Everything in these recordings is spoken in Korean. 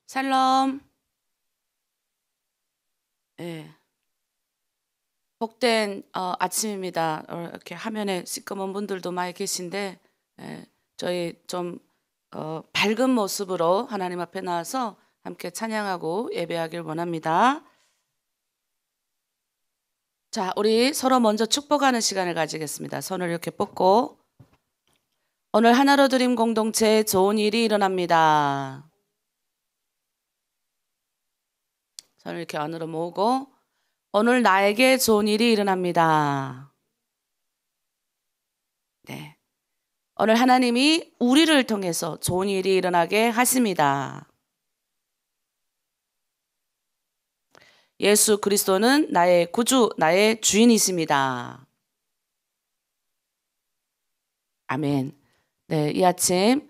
샬롬. 예. 복된 아침입니다. 이렇게 화면에 시꺼먼 분들도 많이 계신데, 저희 좀 밝은 모습으로 하나님 앞에 나와서 함께 찬양하고 예배하길 원합니다. 자, 우리 서로 먼저 축복하는 시간을 가지겠습니다. 손을 이렇게 뻗고, 오늘 하나로 드림 공동체에 좋은 일이 일어납니다. 손을 이렇게 안으로 모으고, 오늘 나에게 좋은 일이 일어납니다. 네. 오늘 하나님이 우리를 통해서 좋은 일이 일어나게 하십니다. 예수 그리스도는 나의 구주, 나의 주인이십니다. 아멘. 네, 이 아침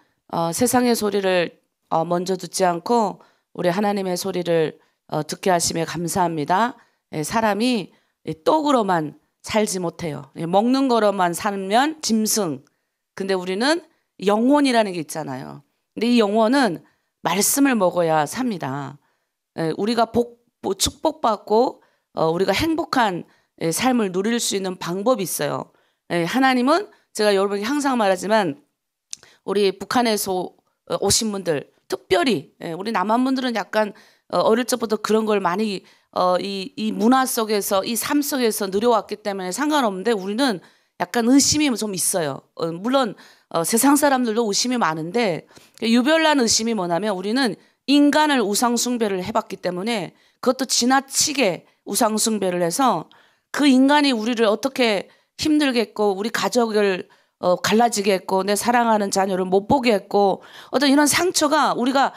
세상의 소리를 먼저 듣지 않고 우리 하나님의 소리를 듣게 하시며 감사합니다. 사람이 떡으로만 살지 못해요. 먹는 거로만 살면 짐승. 근데 우리는 영혼이라는 게 있잖아요. 근데 이 영혼은 말씀을 먹어야 삽니다. 우리가 축복받고 우리가 행복한 삶을 누릴 수 있는 방법이 있어요. 하나님은 제가 여러분에게 항상 말하지만 우리 북한에서 오신 분들, 특별히 우리 남한 분들은 약간 어릴 적부터 그런 걸 많이 이 문화 속에서, 이 삶 속에서 누려왔기 때문에 상관없는데 우리는 약간 의심이 좀 있어요. 물론 세상 사람들도 의심이 많은데 유별난 의심이 뭐냐면 우리는 인간을 우상숭배를 해봤기 때문에 그것도 지나치게 우상숭배를 해서 그 인간이 우리를 어떻게 힘들게 했고 우리 가족을 갈라지게 했고 내 사랑하는 자녀를 못 보게 했고 어떤 이런 상처가 우리가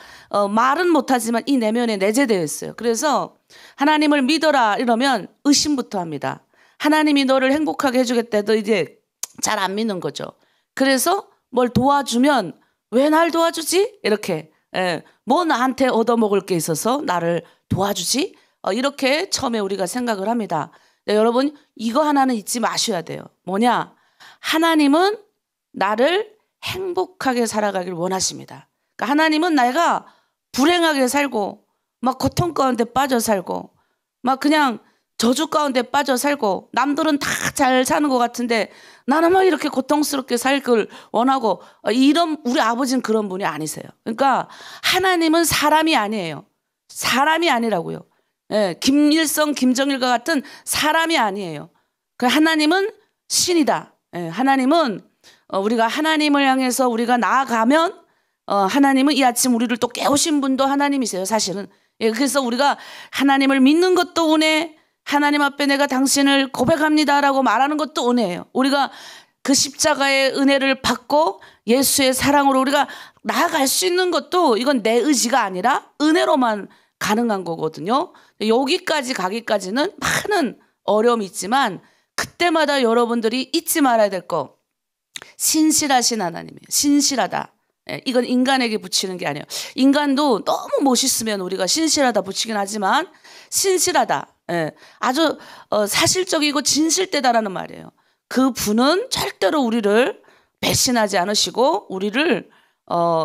말은 못하지만 이 내면에 내재되어 있어요. 그래서 하나님을 믿어라 이러면 의심부터 합니다. 하나님이 너를 행복하게 해주겠다. 너 이제 잘 안 믿는 거죠. 그래서 뭘 도와주면 왜 날 도와주지? 이렇게 뭐 나한테 얻어먹을 게 있어서 나를 도와주지? 이렇게 처음에 우리가 생각을 합니다. 네, 여러분 이거 하나는 잊지 마셔야 돼요. 뭐냐? 하나님은 나를 행복하게 살아가길 원하십니다. 그러니까 하나님은 내가 불행하게 살고 막 고통 가운데 빠져 살고 막 그냥 저주 가운데 빠져 살고 남들은 다 잘 사는 것 같은데 나는 막 이렇게 고통스럽게 살 걸 원하고 이런 우리 아버지는 그런 분이 아니세요. 그러니까 하나님은 사람이 아니에요. 사람이 아니라고요. 김일성, 김정일과 같은 사람이 아니에요. 하나님은 신이다. 하나님은 우리가 하나님을 향해서 우리가 나아가면 하나님은 이 아침 우리를 또 깨우신 분도 하나님이세요. 사실은. 그래서 우리가 하나님을 믿는 것도 은혜, 하나님 앞에 내가 당신을 고백합니다라고 말하는 것도 은혜예요. 우리가 그 십자가의 은혜를 받고 예수의 사랑으로 우리가 나아갈 수 있는 것도 이건 내 의지가 아니라 은혜로만 가능한 거거든요. 여기까지 가기까지는 많은 어려움이 있지만 그때마다 여러분들이 잊지 말아야 될 거, 신실하신 하나님이에요. 신실하다. 이건 인간에게 붙이는 게 아니에요. 인간도 너무 멋있으면 우리가 신실하다 붙이긴 하지만 신실하다. 아주 사실적이고 진실되다라는 말이에요. 그 분은 절대로 우리를 배신하지 않으시고 우리를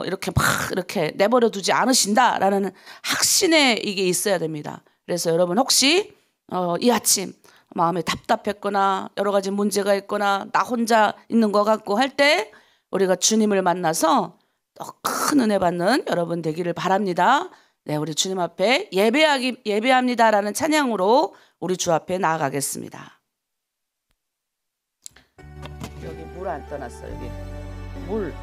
이렇게 막 이렇게 내버려 두지 않으신다라는 확신에 이게 있어야 됩니다. 그래서 여러분 혹시 이 아침 마음에 답답했거나 여러 가지 문제가 있거나 나 혼자 있는 것 같고 할 때 우리가 주님을 만나서 더 큰 은혜 받는 여러분 되기를 바랍니다. 네, 우리 주님 앞에 예배합니다라는 찬양으로 우리 주 앞에 나아가겠습니다. 여기 물 안 떠났어. 여기 물.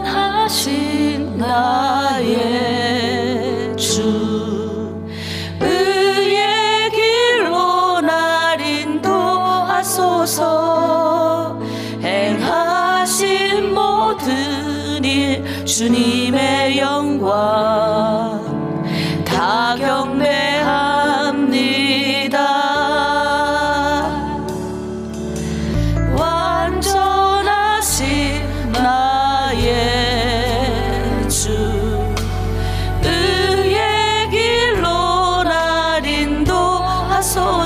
완전하신 나의 주 의의 길로 날 인도하소서 행하신 모든 일 주님의 영광 다 경배합니다. 완전하신 나의 주 의의 길로 날 인도하소서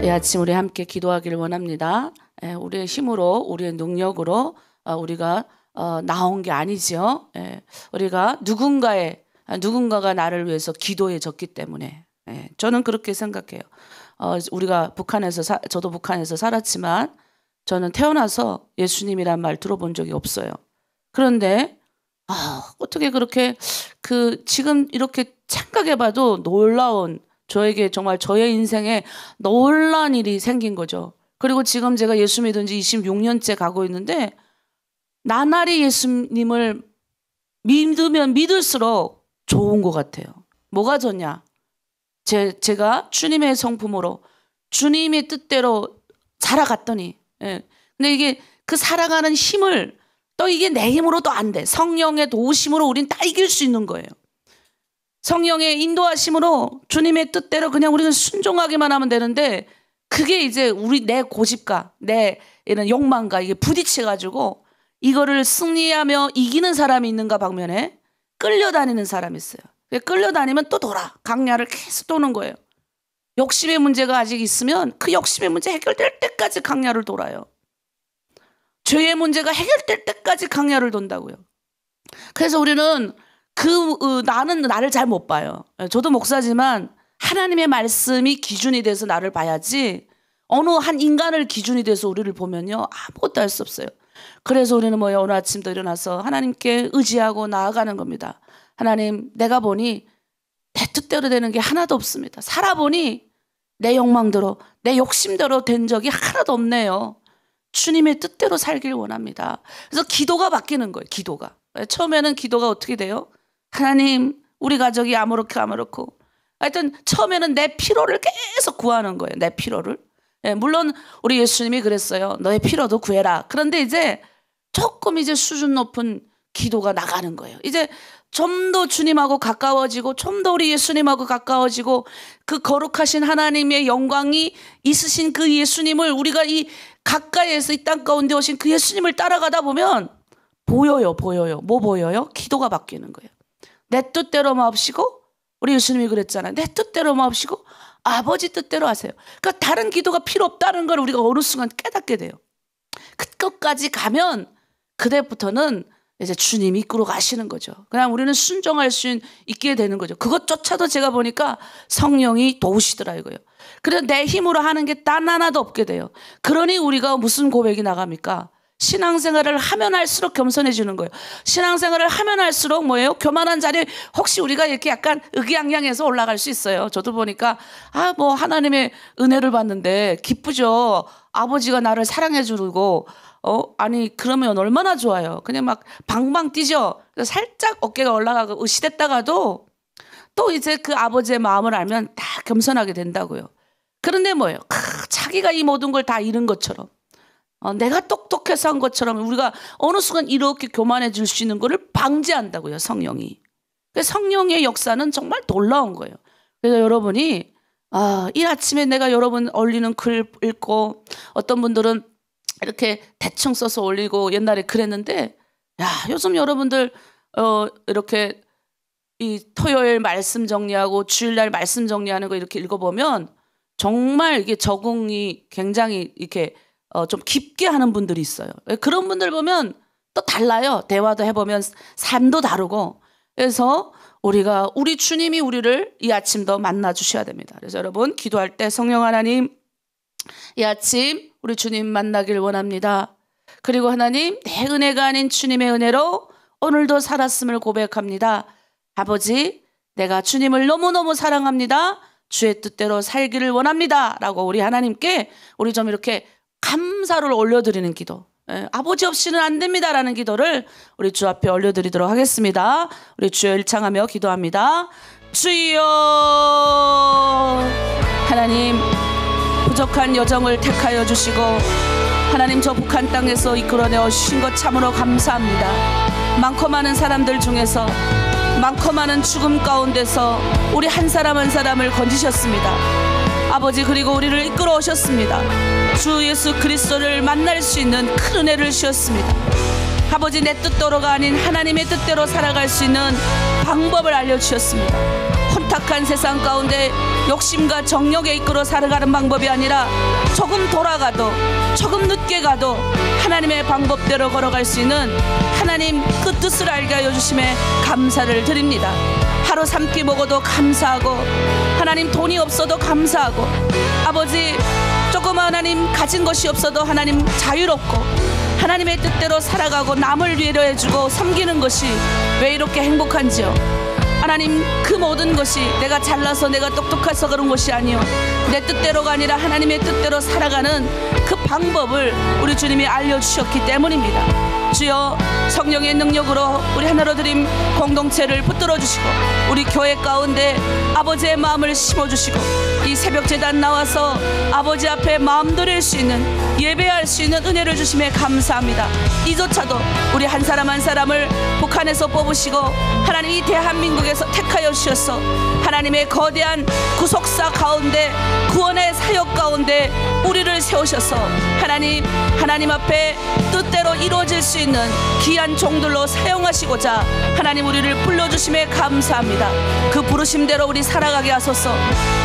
이 아침 우리 함께 기도하기를 원합니다. 우리의 힘으로, 우리의 능력으로 우리가 나온 게 아니죠. 우리가 누군가가 나를 위해서 기도해 줬기 때문에, 저는 그렇게 생각해요. 우리가 저도 북한에서 살았지만 저는 태어나서 예수님이란 말 들어본 적이 없어요. 그런데 어떻게 그렇게 지금 이렇게 생각해봐도 놀라운, 저에게 정말 저의 인생에 놀라운 일이 생긴 거죠. 그리고 지금 제가 예수 믿은 지 26년째 가고 있는데 나날이 예수님을 믿으면 믿을수록 좋은 것 같아요. 뭐가 좋냐? 제가 주님의 성품으로 주님의 뜻대로 살아갔더니, 근데 이게 그 살아가는 힘을 또 이게 내 힘으로도 안 돼. 성령의 도우심으로 우린 다 이길 수 있는 거예요. 성령의 인도하심으로 주님의 뜻대로 그냥 우리는 순종하기만 하면 되는데, 그게 이제 내 고집과 내 이런 욕망과 이게 부딪혀가지고 이거를 승리하며 이기는 사람이 있는가 방면에 끌려다니는 사람이 있어요. 끌려다니면 또 강야를 계속 도는 거예요. 욕심의 문제가 아직 있으면 그 욕심의 문제 해결될 때까지 강야를 돌아요. 죄의 문제가 해결될 때까지 강야를 돈다고요. 그래서 우리는 나는 나를 잘 못 봐요. 저도 목사지만 하나님의 말씀이 기준이 돼서 나를 봐야지, 어느 한 인간을 기준이 돼서 우리를 보면요, 아무것도 할 수 없어요. 그래서 우리는 오늘 아침도 일어나서 하나님께 의지하고 나아가는 겁니다. 하나님, 내가 보니 내 뜻대로 되는 게 하나도 없습니다. 살아보니 내 욕망대로, 내 욕심대로 된 적이 하나도 없네요. 주님의 뜻대로 살길 원합니다. 그래서 기도가 바뀌는 거예요. 기도가. 처음에는 기도가 어떻게 돼요? 하나님, 우리 가족이 아무렇고. 하여튼 처음에는 내 필요를 계속 구하는 거예요. 내 필요를. 물론 우리 예수님이 그랬어요. 너의 필요도 구해라. 그런데 이제 조금 수준 높은 기도가 나가는 거예요. 이제 좀 더 주님하고 가까워지고, 좀 더 우리 예수님하고 가까워지고, 그 거룩하신 하나님의 영광이 있으신 그 예수님을 우리가 이 가까이에서 이 땅 가운데 오신 그 예수님을 따라가다 보면 보여요. 뭐 보여요? 기도가 바뀌는 거예요. 내 뜻대로 마옵시고, 우리 예수님이 그랬잖아요. 내 뜻대로 마옵시고 아버지 뜻대로 하세요. 그러니까 다른 기도가 필요 없다는 걸 우리가 어느 순간 깨닫게 돼요. 끝까지 가면 그때부터는 이제 주님이 이끌어 가시는 거죠. 그냥 우리는 순종할 수 있게 되는 거죠. 그것조차도 제가 보니까 성령이 도우시더라 이거예요. 그래서 내 힘으로 하는 게 단 하나도 없게 돼요. 그러니 우리가 무슨 고백이 나갑니까? 신앙생활을 하면 할수록 겸손해지는 거예요. 신앙생활을 하면 할수록 뭐예요? 교만한 자리에 혹시 우리가 이렇게 약간 의기양양해서 올라갈 수 있어요. 저도 보니까 하나님의 은혜를 받는데 기쁘죠. 아버지가 나를 사랑해 주고 그러면 얼마나 좋아요. 그냥 막 방방 뛰죠. 살짝 어깨가 올라가고 으시댔다가도 또 이제 그 아버지의 마음을 알면 다 겸손하게 된다고요. 그런데 뭐예요? 자기가 이 모든 걸 다 잃은 것처럼, 내가 똑똑해서 한 것처럼 우리가 어느 순간 이렇게 교만해질 수 있는 거를 방지한다고요, 성령이. 성령의 역사는 정말 놀라운 거예요. 그래서 여러분이 이 아침에 내가 여러분 올리는 글 읽고, 어떤 분들은 이렇게 대충 써서 올리고 옛날에 그랬는데, 요즘 여러분들 이렇게 이 토요일 말씀 정리하고 주일날 말씀 정리하는 거 이렇게 읽어보면 정말 이게 적응이 굉장히 이렇게 좀 깊게 하는 분들이 있어요. 그런 분들 보면 또 달라요. 대화도 해보면 삶도 다르고. 그래서 우리 주님이 우리를 이 아침도 만나 주셔야 됩니다. 그래서 여러분 기도할 때 성령 하나님, 이 아침 우리 주님 만나길 원합니다. 그리고 하나님, 내 은혜가 아닌 주님의 은혜로 오늘도 살았음을 고백합니다. 아버지, 내가 주님을 너무너무 사랑합니다. 주의 뜻대로 살기를 원합니다. 라고 우리 하나님께 우리 좀 이렇게 감사를 올려드리는 기도, 아버지 없이는 안 됩니다 라는 기도를 우리 주 앞에 올려드리도록 하겠습니다. 우리 주여 일창하며 기도합니다. 주여, 하나님 부족한 여정을 택하여 주시고 하나님 저 북한 땅에서 이끌어내어 주신 것 참으로 감사합니다. 많고 많은 사람들 중에서, 많고 많은 죽음 가운데서 우리 한 사람 한 사람을 건지셨습니다. 아버지, 그리고 우리를 이끌어 오셨습니다. 주 예수 그리스도를 만날 수 있는 큰 은혜를 주셨습니다. 아버지, 내 뜻대로가 아닌 하나님의 뜻대로 살아갈 수 있는 방법을 알려주셨습니다. 혼탁한 세상 가운데 욕심과 정욕에 이끌어 살아가는 방법이 아니라 조금 돌아가도 조금 늦게 가도 하나님의 방법대로 걸어갈 수 있는 하나님 그 뜻을 알게 하여 주심에 감사를 드립니다. 하루 3끼 먹어도 감사하고, 하나님 돈이 없어도 감사하고, 아버지 조금 하나님 가진 것이 없어도 하나님 자유롭고, 하나님의 뜻대로 살아가고 남을 위로 해주고 섬기는 것이 왜 이렇게 행복한지요. 하나님 그 모든 것이 내가 잘나서 내가 똑똑해서 그런 것이 아니요, 내 뜻대로가 아니라 하나님의 뜻대로 살아가는 그 방법을 우리 주님이 알려주셨기 때문입니다. 주여, 성령의 능력으로 우리 하나로 드림 공동체를 붙들어 주시고, 우리 교회 가운데 아버지의 마음을 심어주시고, 이 새벽 제단 나와서 아버지 앞에 마음 드릴 수 있는, 예배할 수 있는 은혜를 주심에 감사합니다. 이조차도 우리 한 사람 한 사람을 북한에서 뽑으시고 하나님 이 대한민국에서 택하여 주셔서 하나님의 거대한 구속사 가운데, 구원의 사역 가운데 우리를 세우셔서 하나님 앞에 뜻대로 이루어질 수 있는 귀한 종들로 사용하시고자 하나님 우리를 불러주심에 감사합니다. 그 부르심대로 우리 살아가게 하소서.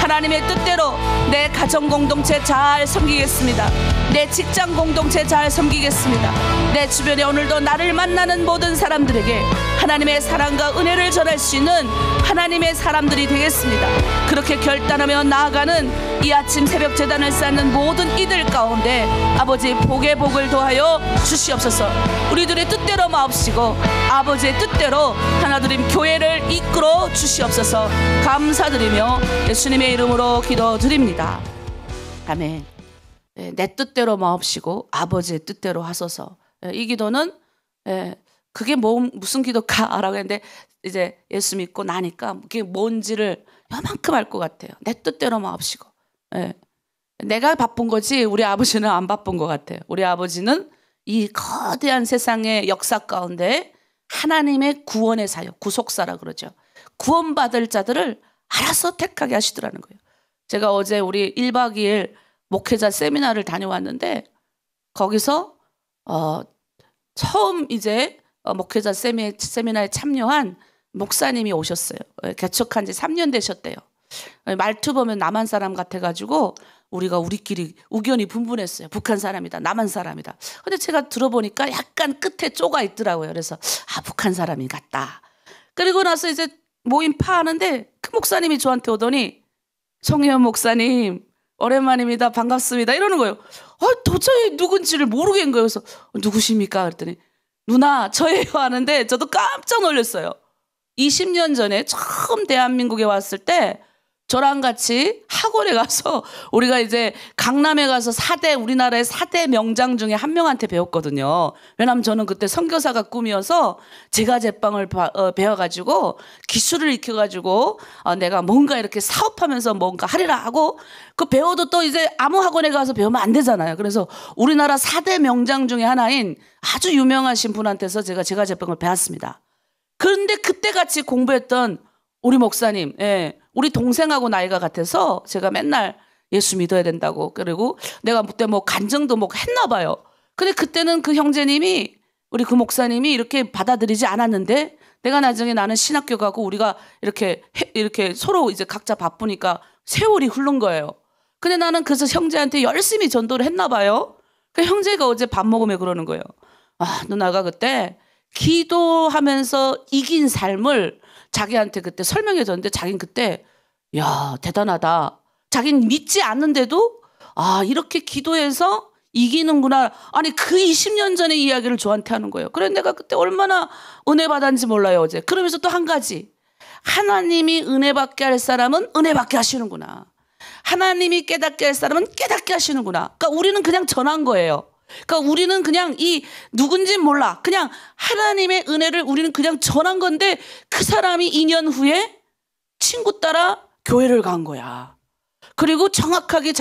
하나님의 뜻대로 내 가정 공동체 잘 섬기겠습니다. 내 직장 공동체 잘 섬기겠습니다. 내 주변에 오늘도 나를 만나는 모든 사람들에게 하나님의 사랑과 은혜를 전할 수 있는 하나님의 사람들이 되겠습니다. 그렇게 결단하며 나아가는 이 아침 새벽 제단을 쌓는 모든 이들 가운데 아버지 복의 복을 더하여 주시옵소서. 우리들의 뜻대로 마옵시고 아버지의 뜻대로 하나드림 교회를 이끌어 주시옵소서. 감사드리며 예수님의 이름으로 기도드립니다. 아멘. 내 뜻대로 마옵시고 아버지의 뜻대로 하소서. 이 기도는 그게 무슨 기도까라고 했는데 이제 예수 믿고 나니까 그게 뭔지를 요만큼 알 것 같아요. 내 뜻대로 마옵시고. 내가 바쁜 거지 우리 아버지는 안 바쁜 것 같아요. 우리 아버지는 이 거대한 세상의 역사 가운데 하나님의 구원의 사역, 구속사라 그러죠. 구원받을 자들을 알아서 택하게 하시더라는 거예요. 제가 어제 우리 1박 2일 목회자 세미나를 다녀왔는데 거기서 처음 이제 목회자 세미나에 참여한 목사님이 오셨어요. 개척한 지 3년 되셨대요. 말투 보면 남한 사람 같아가지고 우리끼리 의견이 분분했어요. 북한 사람이다, 남한 사람이다. 근데 제가 들어보니까 약간 끝에 쪼가 있더라고요. 그래서 북한 사람이 같다. 그리고 나서 이제 모임 파하는데 그 목사님이 저한테 오더니 송혜연 목사님 오랜만입니다. 반갑습니다. 이러는 거예요. 도저히 누군지를 모르겠는 거예요. 그래서 누구십니까? 그랬더니 누나 저예요 하는데 저도 깜짝 놀랐어요. 20년 전에 처음 대한민국에 왔을 때 저랑 같이 학원에 가서 우리가 이제 강남에 가서 우리나라의 4대 명장 중에 한 명한테 배웠거든요. 왜냐하면 저는 그때 선교사가 꿈이어서 제가 제빵을 배워가지고 기술을 익혀가지고 내가 뭔가 이렇게 사업하면서 뭔가 하리라 하고 그 배워도 또 이제 아무 학원에 가서 배우면 안 되잖아요. 그래서 우리나라 4대 명장 중에 하나인 아주 유명하신 분한테서 제가 제빵을 배웠습니다. 그런데 그때 같이 공부했던 우리 목사님, 우리 동생하고 나이가 같아서 제가 맨날 예수 믿어야 된다고, 그리고 내가 그때 간증도 했나 봐요. 근데 그때는 그 형제님이, 우리 그 목사님이 이렇게 받아들이지 않았는데 내가 나중에 나는 신학교 가고 우리가 이렇게 서로 이제 각자 바쁘니까 세월이 흐른 거예요. 근데 나는 그래서 형제한테 열심히 전도를 했나 봐요. 그 형제가 어제 밥 먹으며 그러는 거예요. 누나가 그때 기도하면서 이긴 삶을 자기한테 그때 설명해 줬는데 자기는 그때 야 대단하다. 자기는 믿지 않는데도 이렇게 기도해서 이기는구나. 아니 그 20년 전의 이야기를 저한테 하는 거예요. 그래 내가 그때 얼마나 은혜 받았는지 몰라요 어제. 그러면서 또 한 가지, 하나님이 은혜 받게 할 사람은 은혜 받게 하시는구나. 하나님이 깨닫게 할 사람은 깨닫게 하시는구나. 그러니까 우리는 그냥 전한 거예요. 그러니까 우리는 그냥 누군진 몰라. 그냥 하나님의 은혜를 우리는 그냥 전한 건데 그 사람이 2년 후에 친구 따라 교회를 간 거야. 그리고 정확하게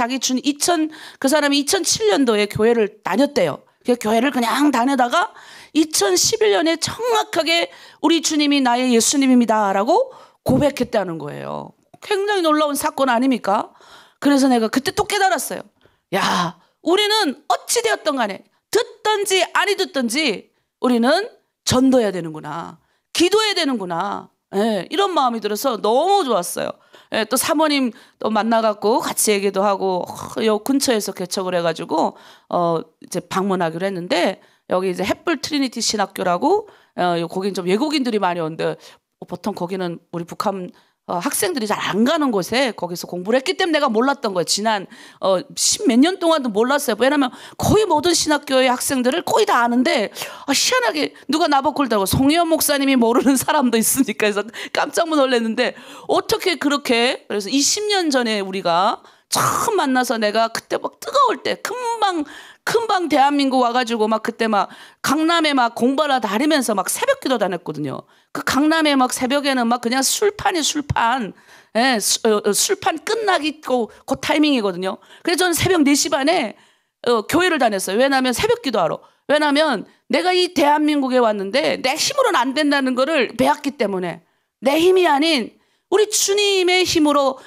그 사람이 2007년도에 교회를 다녔대요. 교회를 그냥 다니다가 2011년에 정확하게 우리 주님이 나의 예수님입니다라고 고백했다는 거예요. 굉장히 놀라운 사건 아닙니까? 그래서 내가 그때 또 깨달았어요. 야, 우리는 어찌되었던 간에 듣든지 아니 듣든지 우리는 전도해야 되는구나. 기도해야 되는구나. 예, 이런 마음이 들어서 너무 좋았어요. 예, 또 사모님 또 만나갖고 같이 얘기도 하고 요 근처에서 개척을 해가지고 이제 방문하기로 했는데 여기 이제 햇불 트리니티 신학교라고 거긴 좀 외국인들이 많이 오는데 보통 거기는 우리 북한 학생들이 잘 안 가는 곳에 거기서 공부를 했기 때문에 내가 몰랐던 거예요. 지난 십몇 년 동안도 몰랐어요. 왜냐면 거의 모든 신학교의 학생들을 거의 다 아는데 희한하게 누가 나보고 그러더라고. 송혜원 목사님이 모르는 사람도 있으니까 그래서 깜짝 놀랐는데 어떻게 그렇게 그래서 20년 전에 우리가 처음 만나서 내가 그때 막 뜨거울 때 금방 대한민국 와가지고 막 그때 막 강남에 막 공부하러 다니면서 막 새벽기도 다녔거든요. 그 강남에 막 새벽에는 막 그냥 술판. 예, 술판 끝나기 그 타이밍이거든요. 그래서 저는 새벽 4시 반에 교회를 다녔어요. 왜냐하면 새벽기도 하러. 왜냐하면 내가 이 대한민국에 왔는데 내 힘으로는 안 된다는 거를 배웠기 때문에 내 힘이 아닌 우리 주님의 힘으로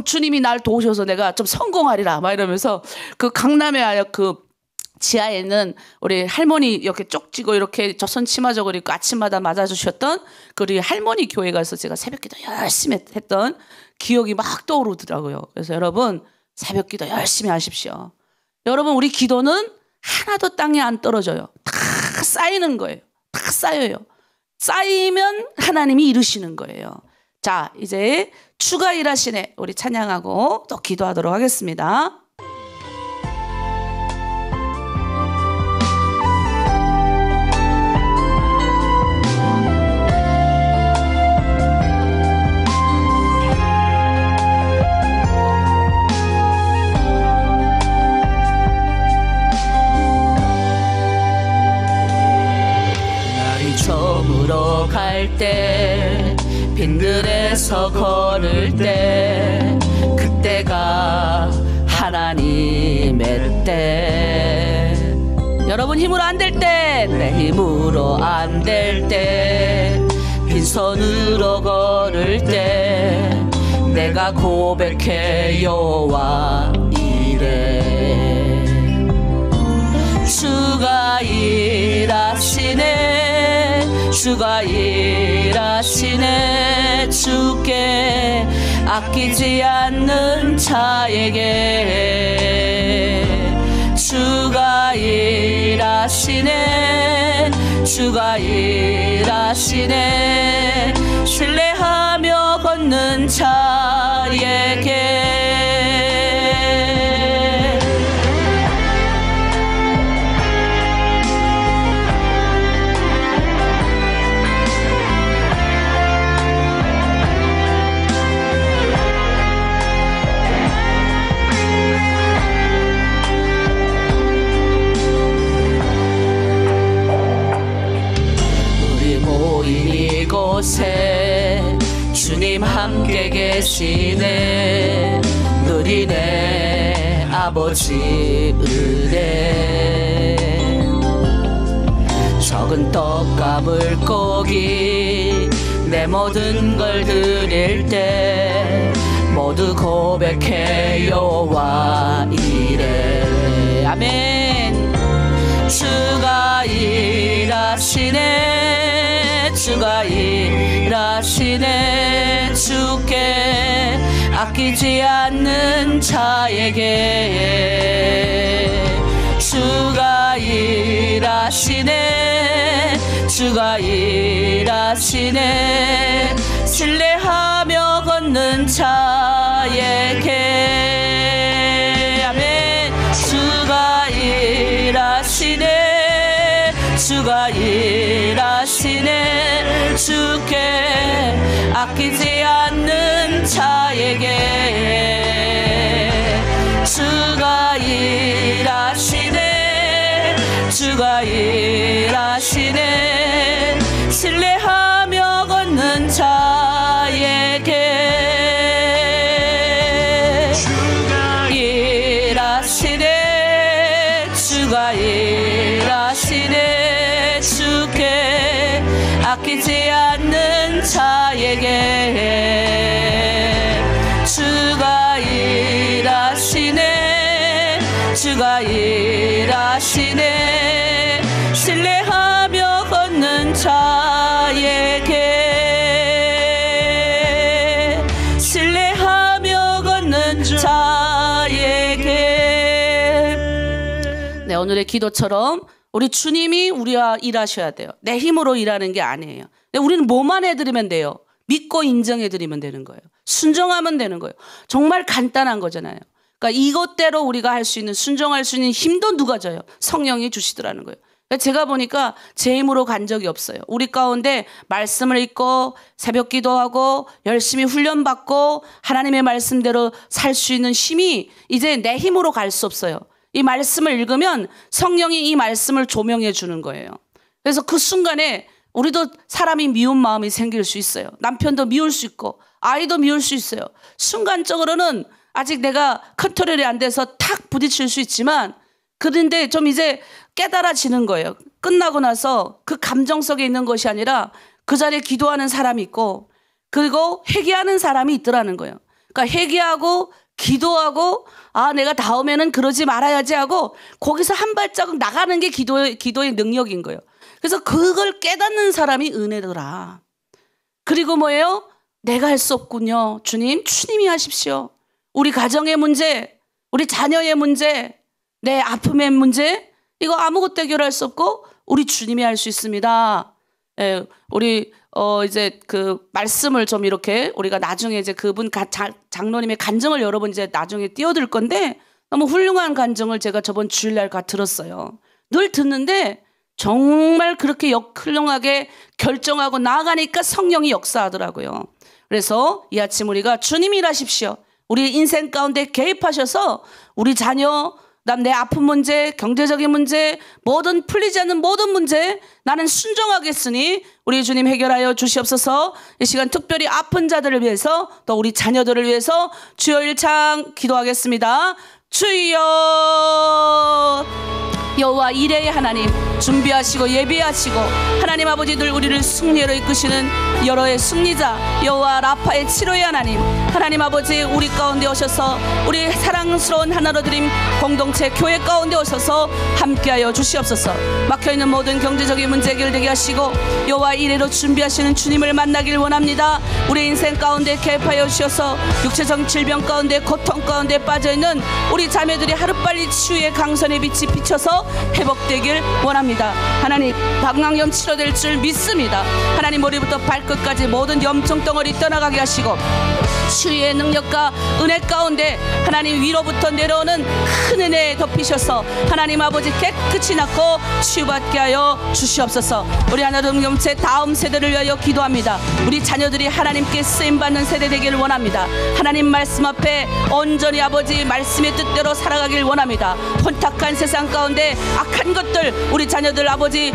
주님이 날 도우셔서 내가 좀 성공하리라 막 이러면서 그 강남에 그 지하에 있는 우리 할머니 이렇게 쪽지고 이렇게 조선 치마저고를 입고 아침마다 맞아주셨던 그 우리 할머니 교회 가서 제가 새벽기도 열심히 했던 기억이 막 떠오르더라고요. 그래서 여러분 새벽기도 열심히 하십시오. 여러분 우리 기도는 하나도 땅에 안 떨어져요. 다 쌓이는 거예요. 다 쌓여요. 쌓이면 하나님이 이루시는 거예요. 자, 이제 주가 일하시네 우리 찬양하고 또 기도하도록 하겠습니다. 저물어 갈 때 빈들에서 걸을 때 그때가 하나님의 때 여러분 힘으로 안 될 때 내 힘으로 안 될 때 빈손으로 걸을 때 내가 고백해 여호와 이래 주가 일하시네 주가 일하시네 주께 아끼지 않는 자에게 주가 일하시네 주가 일하시네 신뢰하며 걷는 자에게 이곳에 주님 함께 계시네 누리네 아버지 은혜 적은 떡과 물고기 내 모든 걸 드릴 때 모두 고백해 여호와 이래 아멘 주가 일하시네 주가 일하시네 주께 아끼지 않는 자에게 주가 일하시네 주가 일하시네 신뢰하며 걷는 자에게 아멘 주가 일하시네 주가 일하시네 주께 아끼지 않는 자에게 주가 일하시네 주가 일하시네 신뢰하며 걷는 자에게 주가 일하시네 주가 일하시네 주께 아끼지 않는 자에게 주가 일하시네 주가 일하시네 신뢰하며 걷는 자에게 오늘의 기도처럼 우리 주님이 우리와 일하셔야 돼요. 내 힘으로 일하는 게 아니에요. 우리는 뭐만 해드리면 돼요. 믿고 인정해드리면 되는 거예요. 순종하면 되는 거예요. 정말 간단한 거잖아요. 그러니까 이것대로 우리가 할 수 있는, 순종할 수 있는 힘도 누가 줘요? 성령이 주시더라는 거예요. 제가 보니까 제 힘으로 간 적이 없어요. 우리 가운데 말씀을 읽고 새벽 기도하고 열심히 훈련받고 하나님의 말씀대로 살 수 있는 힘이 이제 내 힘으로 갈 수 없어요. 이 말씀을 읽으면 성령이 이 말씀을 조명해 주는 거예요. 그래서 그 순간에 우리도 사람이 미운 마음이 생길 수 있어요. 남편도 미울 수 있고 아이도 미울 수 있어요. 순간적으로는 아직 내가 컨트롤이 안 돼서 탁 부딪힐 수 있지만, 그런데 좀 이제 깨달아지는 거예요. 끝나고 나서 그 감정 속에 있는 것이 아니라 그 자리에 기도하는 사람이 있고, 그리고 회개하는 사람이 있더라는 거예요. 그러니까 회개하고 기도하고, 아, 내가 다음에는 그러지 말아야지 하고 거기서 한 발자국 나가는 게 기도의 능력인 거예요. 그래서 그걸 깨닫는 사람이 은혜더라. 그리고 뭐예요? 내가 할 수 없군요. 주님이 하십시오. 우리 가정의 문제, 우리 자녀의 문제, 내 아픔의 문제, 이거 아무것도 해결할 수 없고 우리 주님이 할 수 있습니다. 예, 우리 이제 그 말씀을 좀 이렇게 우리가 나중에 이제 그분 장로님의 간증을 여러분 이제 나중에 띄워드릴 건데, 너무 훌륭한 간증을 제가 저번 주일날 들었어요. 늘 듣는데 정말 그렇게 훌륭하게 결정하고 나아가니까 성령이 역사하더라고요. 그래서 이 아침 우리가 주님이 일하십시오. 우리 인생 가운데 개입하셔서 우리 자녀, 내 아픈 문제, 경제적인 문제, 뭐든 풀리지 않는 모든 문제 나는 순종하겠으니 우리 주님 해결하여 주시옵소서. 이 시간 특별히 아픈 자들을 위해서 또 우리 자녀들을 위해서 주여 일창 기도하겠습니다. 주여, 여호와 이레의 하나님, 준비하시고 예비하시고 하나님 아버지 늘 우리를 승리로 이끄시는 여러의 승리자 여호와 라파의 치료의 하나님, 하나님 아버지 우리 가운데 오셔서 우리 사랑스러운 하나로 드림 공동체 교회 가운데 오셔서 함께하여 주시옵소서. 막혀있는 모든 경제적인 문제 해결되게 하시고 여호와 이레로 준비하시는 주님을 만나길 원합니다. 우리 인생 가운데 개입하여 주셔서 육체적 질병 가운데 고통 가운데 빠져있는 우리 자매들이 하루빨리 치유의 강선의 빛이 비쳐서 회복되길 원합니다. 하나님, 방광염 치료될 줄 믿습니다. 하나님, 머리부터 발끝까지 모든 염증 덩어리 떠나가게 하시고 치유의 능력과 은혜 가운데 하나님 위로부터 내려오는 큰 은혜에 덮이셔서 하나님 아버지 깨끗이 낫고 치유받게 하여 주시옵소서. 우리 하나님 공동체 다음 세대를 위하여 기도합니다. 우리 자녀들이 하나님께 쓰임받는 세대 되기를 원합니다. 하나님 말씀 앞에 온전히 아버지 말씀의 뜻대로 살아가길 원합니다. 혼탁한 세상 가운데 악한 것들 우리 자녀들 아버지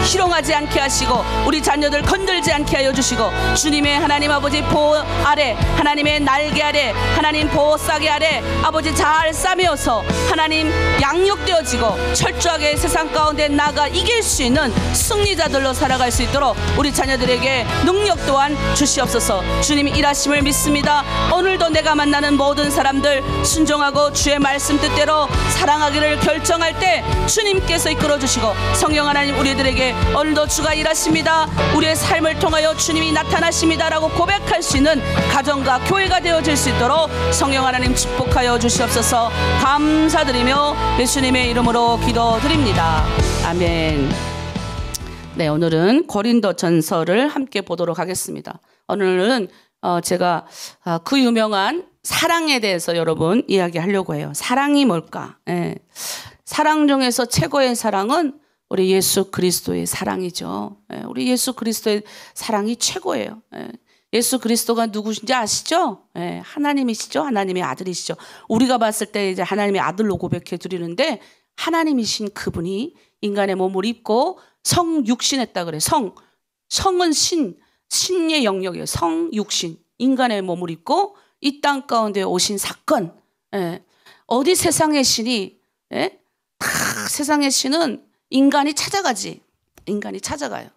희롱하지 않게 하시고 우리 자녀들 건들지 않게 하여 주시고 주님의 하나님 아버지 보호 아래, 하나님의 날개 아래, 하나님 보호 싸개 아래 아버지 잘 싸매어서 하나님 양육되어지고 철저하게 세상 가운데 나가 이길 수 있는 승리자들로 살아갈 수 있도록 우리 자녀들에게 능력 또한 주시옵소서. 주님이 일하심을 믿습니다. 오늘도 내가 만나는 모든 사람들 순종하고 주의 말씀 뜻대로 사랑하기를 결정할 때 주님께서 이끌어 주시고 성령 하나님 우리들에게 오늘도 주가 일하십니다. 우리의 삶을 통하여 주님이 나타나십니다 라고 고백할 수 있는 가정과 교회가 되어질 수 있도록 성령 하나님 축복하여 주시옵소서. 감사드리며 예수님의 이름으로 기도드립니다. 아멘. 네, 오늘은 고린도전서를 함께 보도록 하겠습니다. 오늘은 제가 그 유명한 사랑에 대해서 여러분 이야기하려고 해요. 사랑이 뭘까? 예. 사랑 중에서 최고의 사랑은 우리 예수 그리스도의 사랑이죠. 우리 예수 그리스도의 사랑이 최고예요. 예수 그리스도가 누구신지 아시죠? 하나님이시죠. 하나님의 아들이시죠. 우리가 봤을 때 이제 하나님의 아들로 고백해 드리는데 하나님이신 그분이 인간의 몸을 입고 성육신했다 그래요. 성은 신의 영역이에요. 성육신, 인간의 몸을 입고 이 땅 가운데 오신 사건. 어디 세상의 신이 세상의 신은 인간이 찾아가지. 인간이 찾아가요.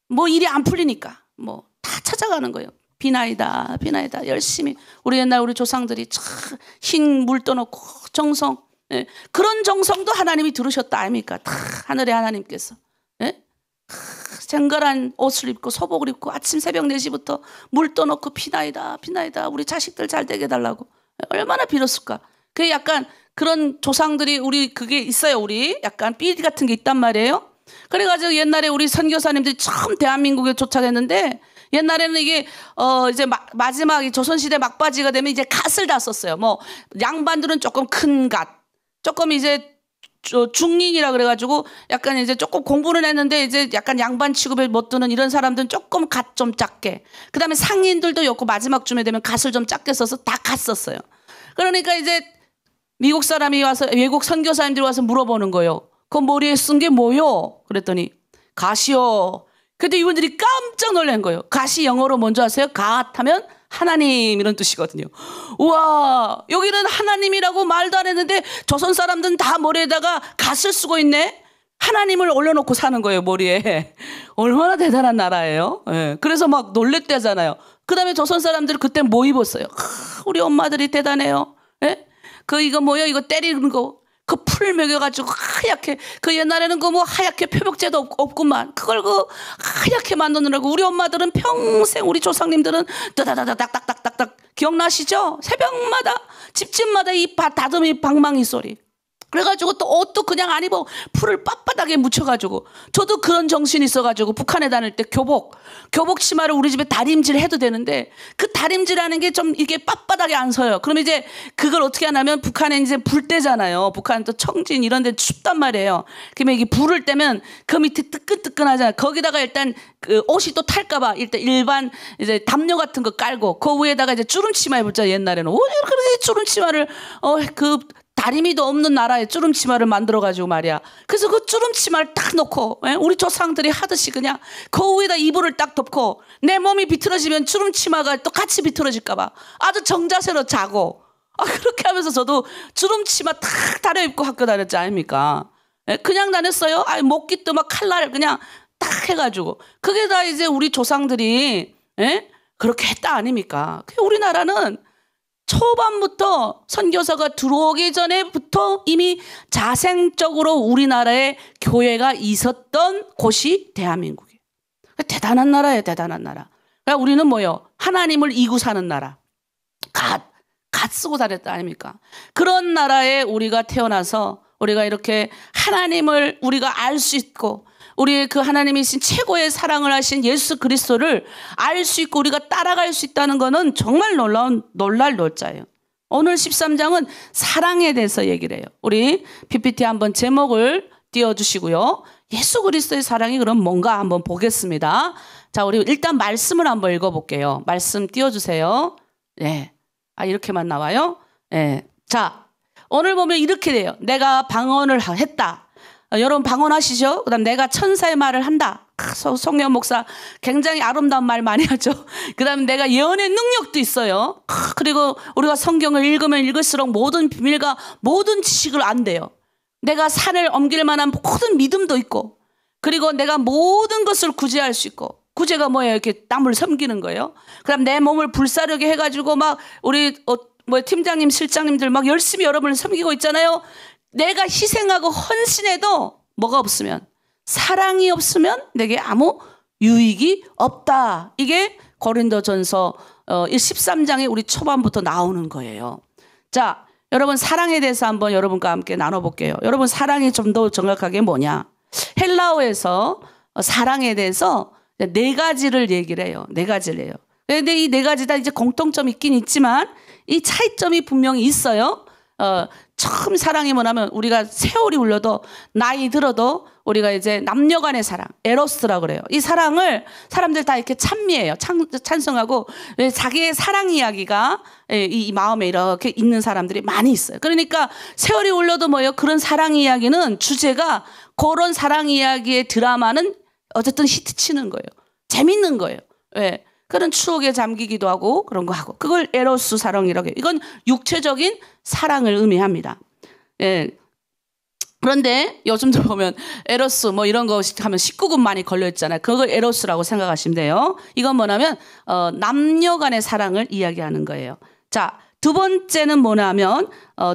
뭐 일이 안 풀리니까 뭐 다 찾아가는 거예요. 비나이다 열심히 우리 옛날 우리 조상들이 흰 물 떠놓고 정성, 그런 정성도 하나님이 들으셨다 아닙니까? 다 하늘의 하나님께서 정갈한 옷을 입고 소복을 입고 아침 새벽 4시부터 물 떠놓고 비나이다 우리 자식들 잘 되게 해달라고 얼마나 빌었을까. 그 약간 그런 조상들이 우리 그게 있어요. 우리 약간 삐 같은 게 있단 말이에요. 그래가지고 옛날에 우리 선교사님들이 처음 대한민국에 도착했는데 옛날에는 이게 이제 마지막 조선시대 막바지가 되면 이제 갓을 다 썼어요. 뭐 양반들은 조금 큰 갓, 조금 이제 중인이라 그래가지고 약간 이제 조금 공부는 했는데 이제 약간 양반 취급에 못 드는 이런 사람들은 조금 갓 좀 작게. 그다음에 상인들도 였고 마지막쯤에 되면 갓을 좀 작게 써서 다 갓 썼어요. 그러니까 이제 미국 사람이 와서 외국 선교사님들이 와서 물어보는 거예요. 그 머리에 쓴 게 뭐요? 그랬더니 갓이요. 근데 이분들이 깜짝 놀란 거예요. 갓이 영어로 뭔지 아세요? 갓 하면 하나님 이런 뜻이거든요. 우와, 여기는 하나님이라고 말도 안 했는데 조선 사람들은 다 머리에다가 갓을 쓰고 있네. 하나님을 올려놓고 사는 거예요, 머리에. 얼마나 대단한 나라예요. 예. 그래서 막 놀랬대잖아요. 그 다음에 조선 사람들이 그때 뭐 입었어요? 우리 엄마들이 대단해요. 예? 이거 뭐예요? 이거 때리는 거. 그 풀 먹여가지고 하얗게, 그 옛날에는 그 뭐 하얗게 표백제도 없구만. 그걸 하얗게 만드느라고 우리 엄마들은 평생, 우리 조상님들은 따다다닥닥닥닥닥 기억나시죠? 새벽마다 집집마다 이 다듬이 방망이 소리. 그래가지고 또 옷도 그냥 안 입어 풀을 빳빳하게 묻혀가지고. 저도 그런 정신이 있어가지고 북한에 다닐 때 교복 치마를 우리 집에 다림질 해도 되는데 그 다림질하는 게 좀 이게 빳빳하게 안 서요. 그럼 이제 그걸 어떻게 하냐면 북한에 이제 불 때잖아요. 북한 또 청진 이런 데 춥단 말이에요. 그러면 이게 불을 때면 그 밑에 뜨끈뜨끈하잖아요. 거기다가 일단 그 옷이 또 탈까봐 일반 이제 담요 같은 거 깔고 그 위에다가 이제 주름치마 입었죠. 옛날에는 그렇게 주름치마를 그 다리미도 없는 나라에 주름치마를 만들어가지고 말이야. 그래서 그 주름치마를 딱 놓고 우리 조상들이 하듯이 그냥 그 위에다 이불을 딱 덮고 내 몸이 비틀어지면 주름치마가 또 같이 비틀어질까봐 아주 정자세로 자고 그렇게 하면서 저도 주름치마 탁 다려입고 학교 다녔지 아닙니까? 그냥 다녔어요. 목깃도 막 칼날 그냥 딱 해가지고 그게 다 이제 우리 조상들이 그렇게 했다 아닙니까? 우리나라는 초반부터 선교사가 들어오기 전에부터 이미 자생적으로 우리나라에 교회가 있었던 곳이 대한민국이에요. 대단한 나라예요. 대단한 나라. 그러니까 우리는 뭐예요? 하나님을 이고 사는 나라. 갓 쓰고 다녔다 아닙니까? 그런 나라에 우리가 태어나서 우리가 이렇게 하나님을 우리가 알 수 있고 우리의 그 하나님이신 최고의 사랑을 하신 예수 그리스도를 알 수 있고 우리가 따라갈 수 있다는 것은 정말 놀랄 놀자예요. 오늘 13장은 사랑에 대해서 얘기를 해요. 우리 PPT 한번 제목을 띄워주시고요. 예수 그리스도의 사랑이 그럼 뭔가 한번 보겠습니다. 자, 우리 일단 말씀을 한번 읽어볼게요. 말씀 띄워주세요. 네. 이렇게만 나와요. 네. 자, 오늘 보면 이렇게 돼요. 내가 방언을 했다. 여러분 방언하시죠? 그 다음 내가 천사의 말을 한다. 송영 목사 굉장히 아름다운 말 많이 하죠. 그 다음에 내가 예언의 능력도 있어요. 그리고 우리가 성경을 읽으면 읽을수록 모든 비밀과 모든 지식을 안대요. 내가 산을 옮길 만한 모든 믿음도 있고 그리고 내가 모든 것을 구제할 수 있고 구제가 뭐예요? 이렇게 남을 섬기는 거예요. 그 다음 내 몸을 불사르게 해가지고 막 우리 팀장님 실장님들 막 열심히 여러분을 섬기고 있잖아요. 내가 희생하고 헌신해도 뭐가 없으면 사랑이 없으면 내게 아무 유익이 없다. 이게 고린도전서 13장에 우리 초반부터 나오는 거예요. 자, 여러분 사랑에 대해서 한번 여러분과 함께 나눠볼게요. 여러분 사랑이 좀 더 정확하게 뭐냐? 헬라어에서 사랑에 대해서 네 가지를 얘기를 해요. 네 가지를 해요. 그런데 이 네 가지 다 이제 공통점이 있긴 있지만 이 차이점이 분명히 있어요. 처음 사랑이 뭐냐면 우리가 세월이 흘러도 나이 들어도 우리가 이제 남녀간의 사랑, 에로스라고 그래요. 이 사랑을 사람들 다 이렇게 찬미해요. 찬성하고 자기의 사랑 이야기가 이 마음에 이렇게 있는 사람들이 많이 있어요. 그러니까 세월이 흘러도 뭐예요? 그런 사랑 이야기는 주제가 그런 사랑 이야기의 드라마는 어쨌든 히트치는 거예요. 재밌는 거예요. 왜? 그런 추억에 잠기기도 하고 그런 거 하고 그걸 에로스 사랑이라고 해요. 이건 육체적인 사랑을 의미합니다. 예. 그런데 요즘도 보면 에로스 뭐 이런 거 하면 19금 많이 걸려있잖아요. 그걸 에로스라고 생각하시면 돼요. 이건 뭐냐면 남녀 간의 사랑을 이야기하는 거예요. 자, 두 번째는 뭐냐면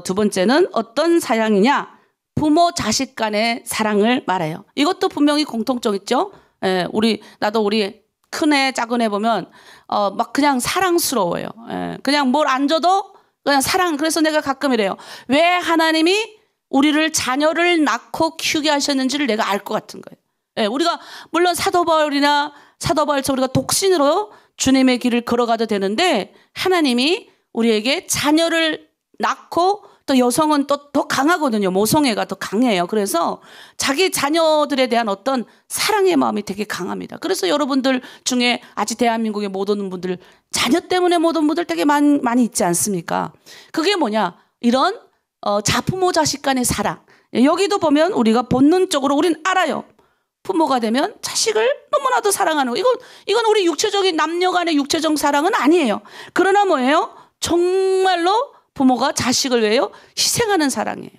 두 번째는 어떤 사랑이냐? 부모 자식 간의 사랑을 말해요. 이것도 분명히 공통점 있죠. 예, 나도 우리 큰애 작은애 보면 막 그냥 사랑스러워요. 예, 그냥 뭘 안 줘도 그냥 사랑. 그래서 내가 가끔 이래요. 왜 하나님이 우리를 자녀를 낳고 키우게 하셨는지를 내가 알 것 같은 거예요. 예, 우리가 물론 사도 바울처럼 우리가 독신으로 주님의 길을 걸어가도 되는데 하나님이 우리에게 자녀를 낳고 또 여성은 또 더 강하거든요. 모성애가 더 강해요. 그래서 자기 자녀들에 대한 어떤 사랑의 마음이 되게 강합니다. 그래서 여러분들 중에 아직 대한민국에 못 오는 분들, 자녀 때문에 못 오는 분들 되게 많이 있지 않습니까? 그게 뭐냐? 이런 자부모 자식 간의 사랑. 여기도 보면 우리가 본능적으로 우린 알아요. 부모가 되면 자식을 너무나도 사랑하는 거. 이건 우리 육체적인 남녀 간의 육체적 사랑은 아니에요. 그러나 뭐예요? 정말로 부모가 자식을 위해요? 희생하는 사랑이에요.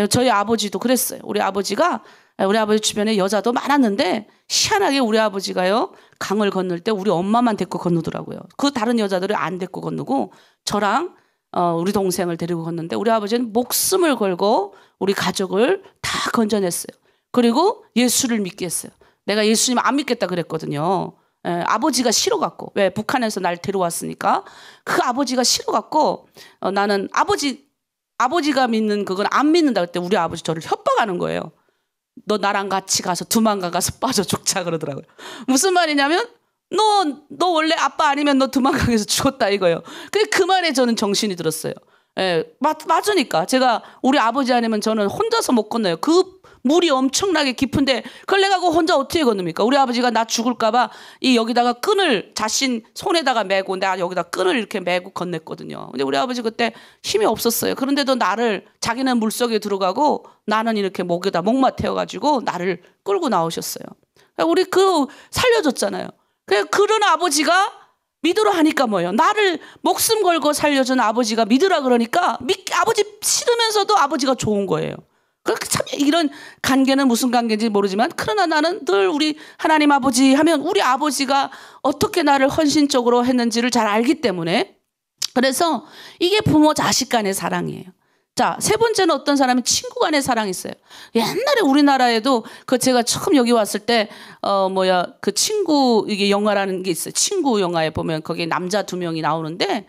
저희 아버지도 그랬어요. 우리 아버지 주변에 여자도 많았는데 희한하게 우리 아버지가요, 강을 건널 때 우리 엄마만 데리고 건너더라고요. 그 다른 여자들을 안 데리고 건너고 저랑 우리 동생을 데리고 건너는데 우리 아버지는 목숨을 걸고 우리 가족을 다 건져냈어요. 그리고 예수를 믿게 했어요. 내가 예수님 안 믿겠다 그랬거든요. 아버지가 싫어갖고. 왜? 북한에서 날 데려왔으니까. 그 아버지가 싫어갖고 나는 아버지가 믿는 그건 안 믿는다 그때 우리 아버지 저를 협박하는 거예요. 너 나랑 같이 가서 두만강 가서 빠져 죽자 그러더라고요. 무슨 말이냐면 너 원래 아빠 아니면 너 두만강에서 죽었다 이거예요. 근데 그 말에 저는 정신이 들었어요. 맞으니까 제가 우리 아버지 아니면 저는 혼자서 못 건너요. 그 물이 엄청나게 깊은데 그걸 내가 혼자 어떻게 건너니까? 우리 아버지가 나 죽을까봐 여기다가 끈을 자신 손에다가 메고 내가 여기다 끈을 이렇게 메고 건넸거든요. 근데 우리 아버지 그때 힘이 없었어요. 그런데도 자기는 물속에 들어가고 나는 이렇게 목에다 목마 태워가지고 나를 끌고 나오셨어요. 우리 살려줬잖아요. 그런 아버지가 믿으러 하니까 뭐예요? 나를 목숨 걸고 살려준 아버지가 믿으라 그러니까 아버지 싫으면서도 아버지가 좋은 거예요. 참 이런 관계는 무슨 관계인지 모르지만 그러나 나는 늘 우리 하나님 아버지 하면 우리 아버지가 어떻게 나를 헌신적으로 했는지를 잘 알기 때문에 그래서 이게 부모 자식 간의 사랑이에요. 자, 세 번째는 어떤 사람이 친구 간의 사랑이 있어요. 옛날에 우리나라에도 제가 처음 여기 왔을 때 그 친구 이게 영화라는 게 있어요. 친구 영화에 보면 거기 남자 2명이 나오는데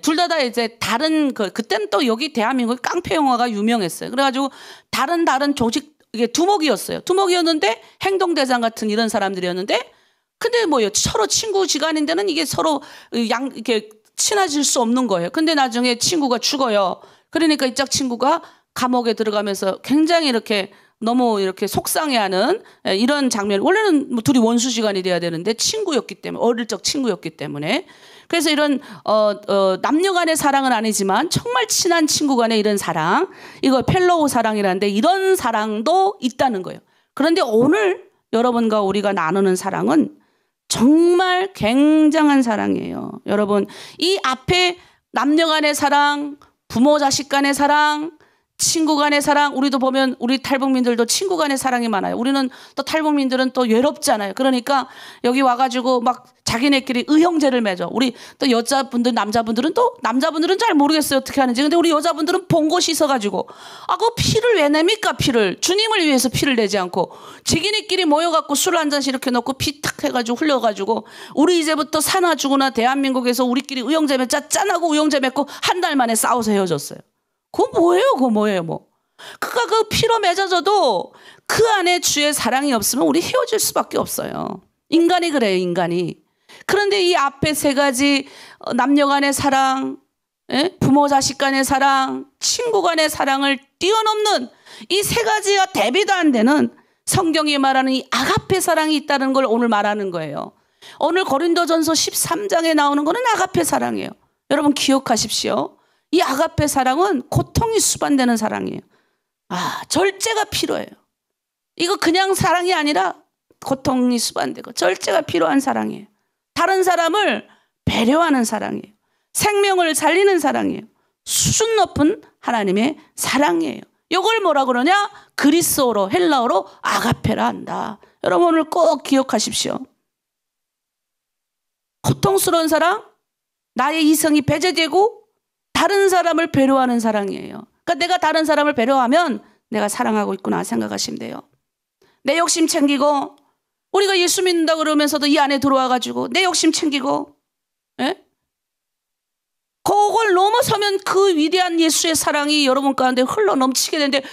둘 다 이제 다른 그때는 또 여기 대한민국 깡패 영화가 유명했어요. 그래가지고 다른 조직 이게 두목이었는데 행동대장 같은 이런 사람들이었는데 근데 서로 친구 지간인데는 이게 서로 이렇게 친해질 수 없는 거예요. 근데 나중에 친구가 죽어요. 그러니까 이 짝 친구가 감옥에 들어가면서 굉장히 이렇게 너무 이렇게 속상해하는 이런 장면. 원래는 둘이 원수지간이 돼야 되는데 친구였기 때문에 어릴 적 친구였기 때문에 그래서 이런 남녀 간의 사랑은 아니지만 정말 친한 친구 간의 이런 사랑 이거 펠로우 사랑이라는데 이런 사랑도 있다는 거예요. 그런데 오늘 여러분과 우리가 나누는 사랑은 정말 굉장한 사랑이에요. 여러분 이 앞에 남녀 간의 사랑 부모 자식 간의 사랑 친구 간의 사랑 우리도 보면 우리 탈북민들도 친구 간의 사랑이 많아요. 우리는 또 탈북민들은 또 외롭잖아요. 그러니까 여기 와가지고 막 자기네끼리 의형제를 맺어. 우리 또 여자분들 남자분들은 잘 모르겠어요 어떻게 하는지. 근데 우리 여자분들은 본 곳이 있어가지고 그 피를 왜 냅니까? 피를 주님을 위해서 피를 내지 않고 자기네끼리 모여갖고 술 한 잔씩 이렇게 넣고 피 탁 해가지고 흘려가지고 우리 이제부터 사나 죽으나 대한민국에서 우리끼리 의형제 맺자 짠하고 의형제 맺고 한 달 만에 싸워서 헤어졌어요. 그거 뭐예요? 그가 그 피로 맺어져도 그 안에 주의 사랑이 없으면 우리 헤어질 수밖에 없어요. 인간이 그래요, 인간이. 그런데 이 앞에 세 가지 남녀 간의 사랑, 부모 자식 간의 사랑, 친구 간의 사랑을 뛰어넘는 이 세 가지가 대비도 안 되는 성경이 말하는 이 아가페 사랑이 있다는 걸 오늘 말하는 거예요. 오늘 고린도전서 13장에 나오는 거는 아가페 사랑이에요. 여러분 기억하십시오. 이 아가페 사랑은 고통이 수반되는 사랑이에요. 절제가 필요해요. 이거 그냥 사랑이 아니라 고통이 수반되고 절제가 필요한 사랑이에요. 다른 사람을 배려하는 사랑이에요. 생명을 살리는 사랑이에요. 수준 높은 하나님의 사랑이에요. 이걸 뭐라 그러냐? 그리스어로 헬라어로 아가페라 한다. 여러분 오늘 꼭 기억하십시오. 고통스러운 사랑, 나의 이성이 배제되고 다른 사람을 배려하는 사랑이에요. 그러니까 내가 다른 사람을 배려하면 내가 사랑하고 있구나 생각하시면 돼요. 내 욕심 챙기고 우리가 예수 믿는다 그러면서도 이 안에 들어와가지고 내 욕심 챙기고 그 그걸 넘어서면 그 위대한 예수의 사랑이 여러분 가운데 흘러 넘치게 되는데,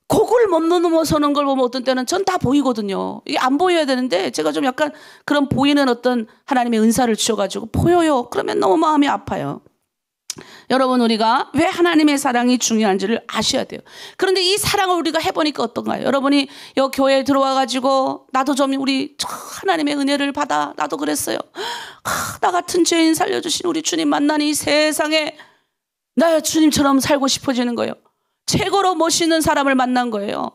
그걸 못 넘어서는 걸 보면 어떤 때는 전 다 보이거든요. 이게 안 보여야 되는데 제가 좀 약간 그런 보이는 어떤 하나님의 은사를 주셔가지고 보여요. 그러면 너무 마음이 아파요. 여러분, 우리가 왜 하나님의 사랑이 중요한지를 아셔야 돼요. 그런데 이 사랑을 우리가 해보니까 어떤가요? 여러분이 여기 교회에 들어와가지고 나도 좀 우리 하나님의 은혜를 받아, 나도 그랬어요. 나 같은 죄인 살려주신 우리 주님 만나니 세상에 나 주님처럼 살고 싶어지는 거예요. 최고로 멋있는 사람을 만난 거예요.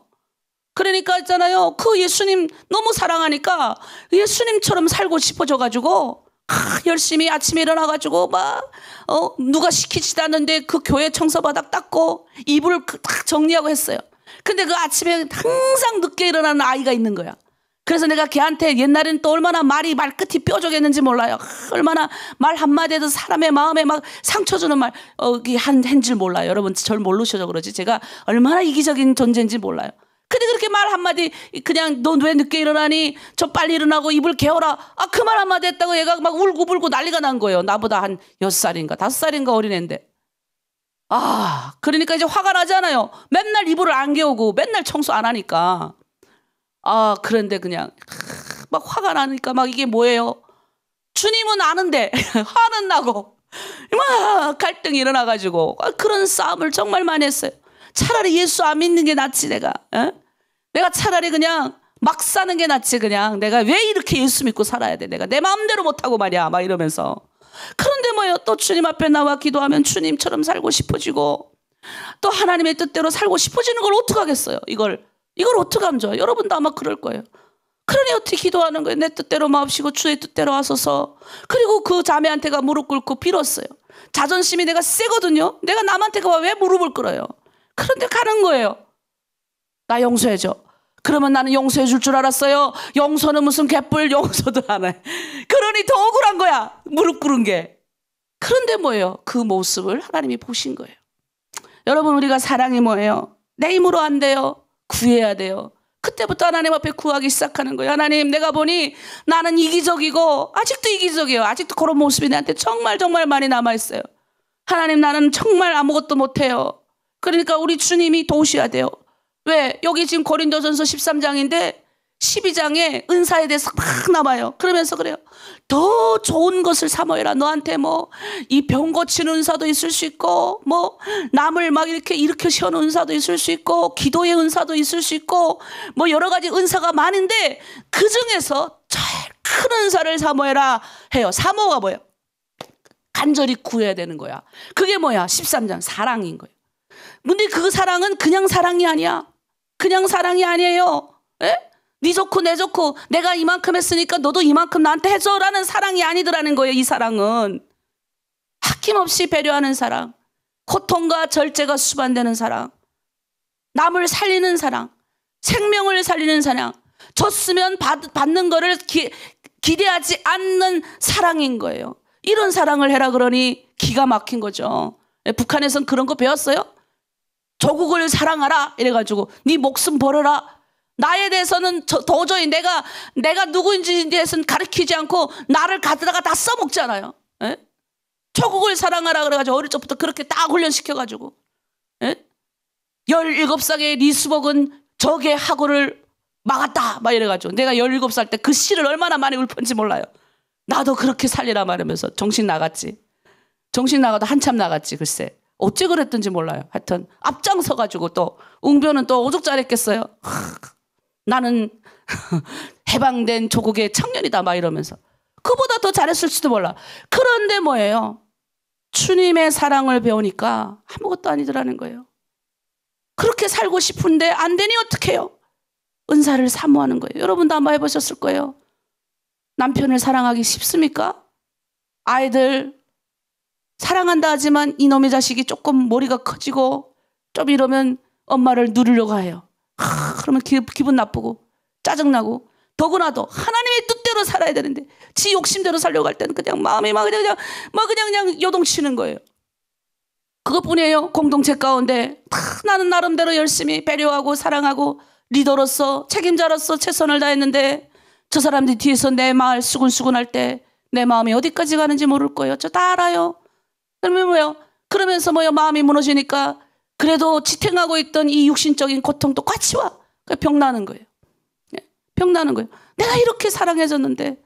그러니까 있잖아요, 그 예수님 너무 사랑하니까 예수님처럼 살고 싶어져가지고 열심히 아침에 일어나가지고 막 누가 시키지도 않는데 그 교회 청소바닥 닦고 이불을 딱 정리하고 했어요. 근데 그 아침에 항상 늦게 일어나는 아이가 있는 거야. 그래서 내가 걔한테 옛날에는 또 얼마나 말끝이 뾰족했는지 몰라요. 얼마나 말 한마디에도 사람의 마음에 막 상처 주는 말 한 줄 몰라요. 여러분 절 모르셔서 그러지 제가 얼마나 이기적인 존재인지 몰라요. 근데 그렇게 말 한마디, 그냥 너 왜 늦게 일어나니? 저 빨리 일어나고 이불 개어라. 그 말 한마디 했다고 얘가 막 울고불고 난리가 난 거예요. 나보다 한 6살인가 5살인가 어린애인데. 그러니까 이제 화가 나잖아요. 맨날 이불을 안 개우고 맨날 청소 안 하니까. 그런데 그냥 막 화가 나니까 막 이게 뭐예요? 주님은 아는데 화는 나고 막 갈등이 일어나가지고 그런 싸움을 정말 많이 했어요. 차라리 예수 안 믿는 게 낫지 내가 차라리 그냥 막 사는 게 낫지. 그냥 내가 왜 이렇게 예수 믿고 살아야 돼? 내가 내 마음대로 못하고 말이야 막 이러면서. 그런데 뭐예요? 또 주님 앞에 나와 기도하면 주님처럼 살고 싶어지고 또 하나님의 뜻대로 살고 싶어지는 걸 어떡하겠어요? 이걸 어떻게 하면 좋아요? 여러분도 아마 그럴 거예요. 그러니 어떻게 기도하는 거예요? 내 뜻대로 마옵시고 주의 뜻대로 하소서. 그리고 그 자매한테가 무릎 꿇고 빌었어요. 자존심이 내가 세거든요. 내가 남한테가 왜 무릎을 꿇어요? 그런데 가는 거예요. 나 용서해줘. 그러면 나는 용서해 줄 줄 알았어요. 용서는 무슨 개뿔, 용서도 안 해. 그러니 더 억울한 거야, 무릎 꿇은 게. 그런데 뭐예요? 그 모습을 하나님이 보신 거예요. 여러분, 우리가 사랑이 뭐예요? 내 힘으로 안 돼요. 구해야 돼요. 그때부터 하나님 앞에 구하기 시작하는 거예요. 하나님, 내가 보니 나는 이기적이고 아직도 이기적이에요. 아직도 그런 모습이 나한테 정말 많이 남아있어요. 하나님, 나는 정말 아무것도 못해요. 그러니까 우리 주님이 도우셔야 돼요. 왜? 여기 지금 고린도전서 13장인데 12장에 은사에 대해서 막 나와요. 그러면서 그래요. 더 좋은 것을 삼어라. 너한테 뭐 이 병 고치는 은사도 있을 수 있고 뭐 남을 막 이렇게 세우는 은사도 있을 수 있고 기도의 은사도 있을 수 있고 뭐 여러 가지 은사가 많은데 그 중에서 제일 큰 은사를 사모해라 해요. 사모가 뭐예요? 간절히 구해야 되는 거야. 그게 뭐야? 13장 사랑인 거예요. 근데 그 사랑은 그냥 사랑이 아니야. 그냥 사랑이 아니에요. 에? 네 좋고 내 좋고 내가 이만큼 했으니까 너도 이만큼 나한테 해줘라는 사랑이 아니더라는 거예요. 이 사랑은 아낌없이 배려하는 사랑, 고통과 절제가 수반되는 사랑, 남을 살리는 사랑, 생명을 살리는 사랑, 줬으면 받는 거를 기대하지 않는 사랑인 거예요. 이런 사랑을 해라 그러니 기가 막힌 거죠. 북한에선 그런 거 배웠어요? 조국을 사랑하라 이래가지고 네 목숨 버려라. 나에 대해서는 도저히 내가 누구인지에 대해서는 가르치지 않고 나를 가져다가 다 써먹잖아요. 에? 조국을 사랑하라 그래가지고 어릴 적부터 그렇게 딱 훈련시켜가지고 17살의 리수복은 적의 학우를 막았다 막 이래가지고 내가 17살 때 그 시를 얼마나 많이 읊었는지 몰라요. 나도 그렇게 살리라 말하면서 정신 나갔지. 정신 나가도 한참 나갔지. 글쎄 어째 그랬던지 몰라요. 하여튼 앞장서가지고 또 웅변은 또 오죽 잘했겠어요. 나는 해방된 조국의 청년이다 막 이러면서 그보다 더 잘했을 수도 몰라. 그런데 뭐예요? 주님의 사랑을 배우니까 아무것도 아니더라는 거예요. 그렇게 살고 싶은데 안 되니 어떡해요? 은사를 사모하는 거예요. 여러분도 아마 해보셨을 거예요. 남편을 사랑하기 쉽습니까? 아이들 사랑한다 하지만 이놈의 자식이 조금 머리가 커지고 좀 이러면 엄마를 누르려고 해요. 그러면 기분 나쁘고 짜증나고 더구나도 하나님의 뜻대로 살아야 되는데 지 욕심대로 살려고 할 때는 그냥 마음이 막 그냥 요동치는 거예요. 그것뿐이에요. 공동체 가운데 나는 나름대로 열심히 배려하고 사랑하고 리더로서 책임자로서 최선을 다했는데 저 사람들이 뒤에서 내 말 수군수군 할 때 내 마음이 어디까지 가는지 모를 거예요. 저 다 알아요. 그러면 뭐예요? 그러면서 뭐예요? 마음이 무너지니까 그래도 지탱하고 있던 이 육신적인 고통도 같이 와. 병 나는 거예요. 병 나는 거예요. 내가 이렇게 사랑해줬는데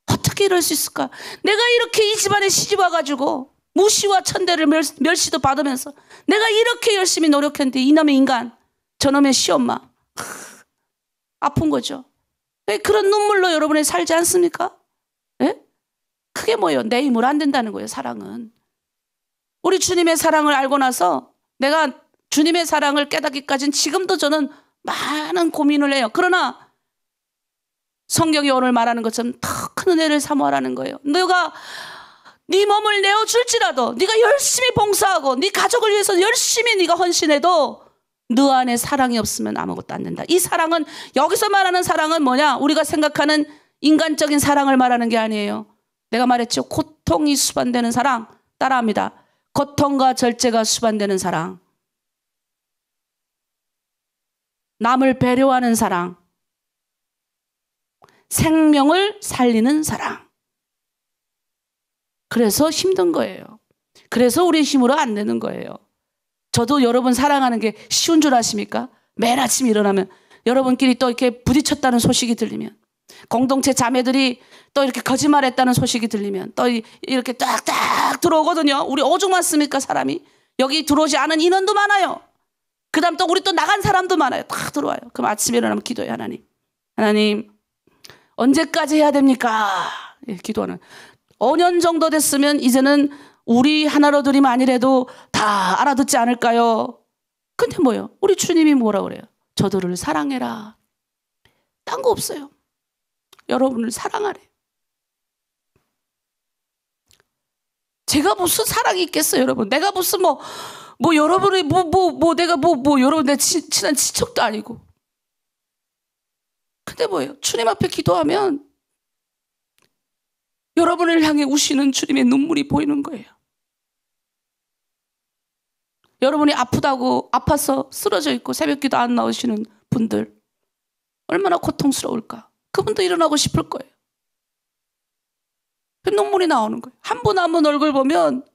어떻게 이럴 수 있을까? 내가 이렇게 이 집안에 시집 와가지고 무시와 천대를 멸시도 받으면서 내가 이렇게 열심히 노력했는데 이놈의 인간, 저놈의 시엄마 아픈 거죠. 왜 그런 눈물로 여러분이 살지 않습니까? 예? 그게 뭐예요? 내 힘으로 안 된다는 거예요. 사랑은. 우리 주님의 사랑을 알고 나서 내가 주님의 사랑을 깨닫기까지는 지금도 저는 많은 고민을 해요. 그러나 성경이 오늘 말하는 것처럼 더 큰 은혜를 사모하라는 거예요. 너가 네 몸을 내어줄지라도 네가 열심히 봉사하고 네 가족을 위해서 열심히 네가 헌신해도 너 안에 사랑이 없으면 아무것도 안 된다. 이 사랑은 여기서 말하는 사랑은 뭐냐? 우리가 생각하는 인간적인 사랑을 말하는 게 아니에요. 내가 말했죠. 고통이 수반되는 사랑. 따라합니다. 고통과 절제가 수반되는 사랑. 남을 배려하는 사랑. 생명을 살리는 사랑. 그래서 힘든 거예요. 그래서 우리 힘으로 안 되는 거예요. 저도 여러분 사랑하는 게 쉬운 줄 아십니까? 매일 아침 일어나면 여러분끼리 또 이렇게 부딪혔다는 소식이 들리면, 공동체 자매들이 또 이렇게 거짓말했다는 소식이 들리면 또 이렇게 딱딱 들어오거든요. 우리 오죽 많습니까? 사람이 여기 들어오지 않은 인원도 많아요. 그 다음 또 우리 또 나간 사람도 많아요. 다 들어와요. 그럼 아침에 일어나면 기도해요. 하나님 언제까지 해야 됩니까? 예, 기도하는 5년 정도 됐으면 이제는 우리 하나로 둘이 만이라도 다 알아듣지 않을까요? 근데 뭐예요? 우리 주님이 뭐라 그래요? 저들을 사랑해라. 딴 거 없어요. 여러분을 사랑하래요. 제가 무슨 사랑이 있겠어요, 여러분? 내가 무슨 여러분이 내가 여러분 내 친한 친척도 아니고. 근데 뭐예요? 주님 앞에 기도하면 여러분을 향해 우시는 주님의 눈물이 보이는 거예요. 여러분이 아파서 쓰러져 있고 새벽기도 안 나오시는 분들 얼마나 고통스러울까? 그분도 일어나고 싶을 거예요. 그 눈물이 나오는 거예요. 한 분 한 분 얼굴 보면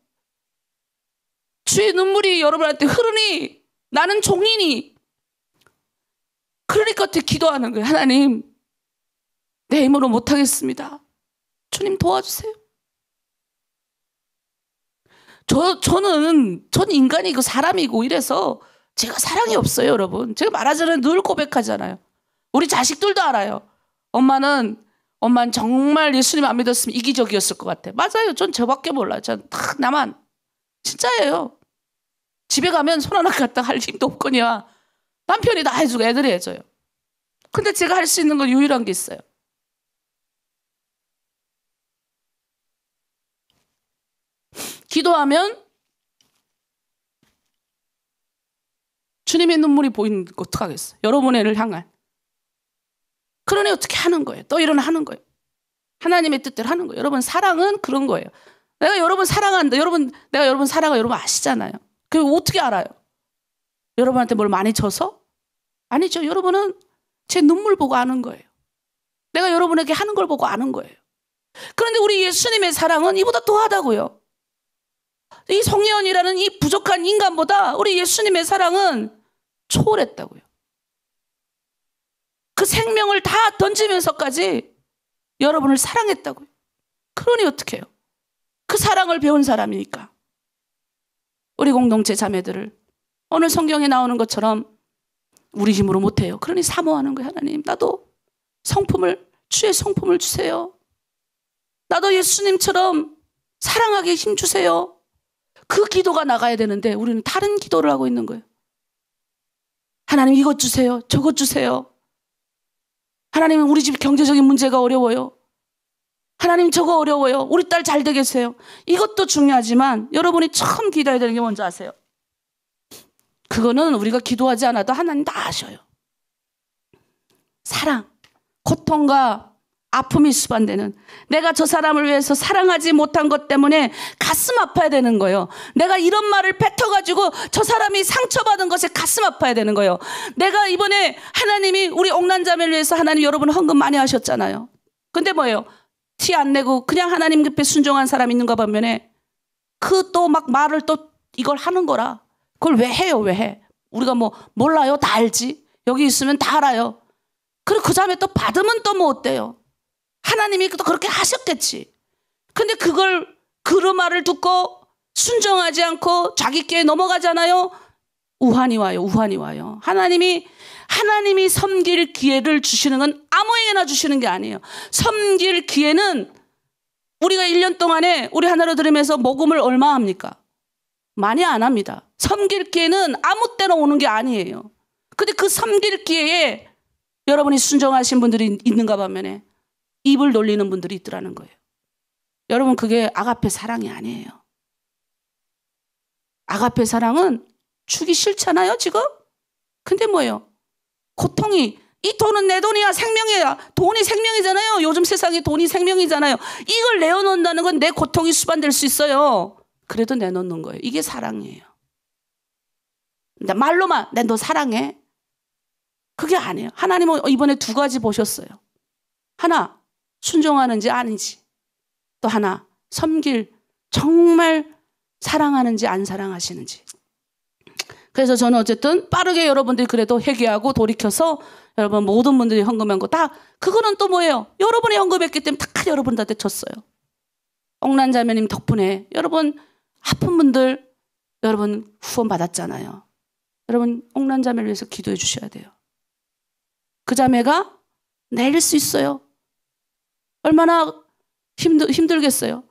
주의 눈물이 여러분한테 흐르니 나는 종이니, 그러니까 어떻게 기도하는 거예요. 하나님 내 힘으로 못하겠습니다. 주님 도와주세요. 저는 인간이고 사람이고 이래서 제가 사랑이 없어요, 여러분. 제가 말하자면 늘 고백하잖아요. 우리 자식들도 알아요. 엄마는 정말 예수님 안 믿었으면 이기적이었을 것 같아. 맞아요. 전 저밖에 몰라요. 전 딱 나만. 진짜예요. 집에 가면 손 하나 갖다 할 힘도 없거니와 남편이 다 해주고 애들이 해줘요. 근데 제가 할 수 있는 건 유일한 게 있어요. 기도하면 주님의 눈물이 보이는 거 어떡하겠어요? 여러분의 애를 향한. 그러니 어떻게 하는 거예요? 또 일어나는 거예요. 하나님의 뜻대로 하는 거예요. 여러분 사랑은 그런 거예요. 내가 여러분 사랑한다. 내가 여러분 사랑을 여러분 아시잖아요. 그게 어떻게 알아요? 여러분한테 뭘 많이 줘서? 아니죠. 여러분은 제 눈물 보고 아는 거예요. 내가 여러분에게 하는 걸 보고 아는 거예요. 그런데 우리 예수님의 사랑은 이보다 더하다고요. 이 송예원이라는 이 부족한 인간보다 우리 예수님의 사랑은 초월했다고요. 그 생명을 다 던지면서까지 여러분을 사랑했다고요. 그러니 어떻게 해요? 그 사랑을 배운 사람이니까. 우리 공동체 자매들을 오늘 성경에 나오는 것처럼 우리 힘으로 못해요. 그러니 사모하는 거예요. 하나님 나도 주의 성품을 주세요. 나도 예수님처럼 사랑하게 힘 주세요. 그 기도가 나가야 되는데 우리는 다른 기도를 하고 있는 거예요. 하나님 이것 주세요. 저것 주세요. 하나님 우리 집 경제적인 문제가 어려워요. 하나님 저거 어려워요. 우리 딸 잘 되게 해주세요. 이것도 중요하지만 여러분이 처음 기도해야 되는 게 뭔지 아세요? 그거는 우리가 기도하지 않아도 하나님 다 아셔요. 사랑, 고통과 아픔이 수반되는, 내가 저 사람을 위해서 사랑하지 못한 것 때문에 가슴 아파야 되는 거예요. 내가 이런 말을 뱉어가지고 저 사람이 상처받은 것에 가슴 아파야 되는 거예요. 내가 이번에 하나님이 우리 옥난자매를 위해서 하나님 여러분 헌금 많이 하셨잖아요. 근데 뭐예요? 티 안 내고 그냥 하나님 앞에 순종한 사람 있는가 반면에 그 또 막 말을 또 이걸 하는 거라. 그걸 왜 해요? 왜 해? 우리가 뭐 몰라요? 다 알지. 여기 있으면 다 알아요. 그리고 그 다음에 또 받으면 또 뭐 어때요? 하나님이 또 그렇게 하셨겠지. 근데 그런 말을 듣고 순종하지 않고 자기 꾀에 넘어가잖아요. 우환이 와요. 하나님이 섬길 기회를 주시는 건 아무에게나 주시는 게 아니에요. 섬길 기회는 우리가 1년 동안에 우리 하나로 드리면서 모금을 얼마 합니까? 많이 안 합니다. 섬길 기회는 아무 때나 오는 게 아니에요. 근데 그 섬길 기회에 여러분이 순종하신 분들이 있는가 반면에 입을 놀리는 분들이 있더라는 거예요. 여러분, 그게 아가페 사랑이 아니에요. 아가페 사랑은 주기 싫잖아요, 지금? 근데 뭐예요? 고통이, 이 돈은 내 돈이야, 생명이야. 돈이 생명이잖아요. 요즘 세상에 돈이 생명이잖아요. 이걸 내어놓는다는 건 내 고통이 수반될 수 있어요. 그래도 내놓는 거예요. 이게 사랑이에요. 말로만 너 사랑해. 그게 아니에요. 하나님은 이번에 2가지 보셨어요. 하나, 순종하는지 아닌지. 또 하나, 섬길, 정말 사랑하는지 안 사랑하시는지. 그래서 저는 어쨌든 빠르게 여러분들이 그래도 회개하고 돌이켜서 여러분 모든 분들이 헌금한 거 다, 그거는 또 뭐예요? 여러분이 헌금했기 때문에 다 여러분들한테 줬어요. 옥란자매님 덕분에 여러분 아픈 분들 여러분 후원 받았잖아요. 여러분 옥란자매를 위해서 기도해 주셔야 돼요. 그 자매가 내릴 수 있어요. 얼마나 힘들겠어요.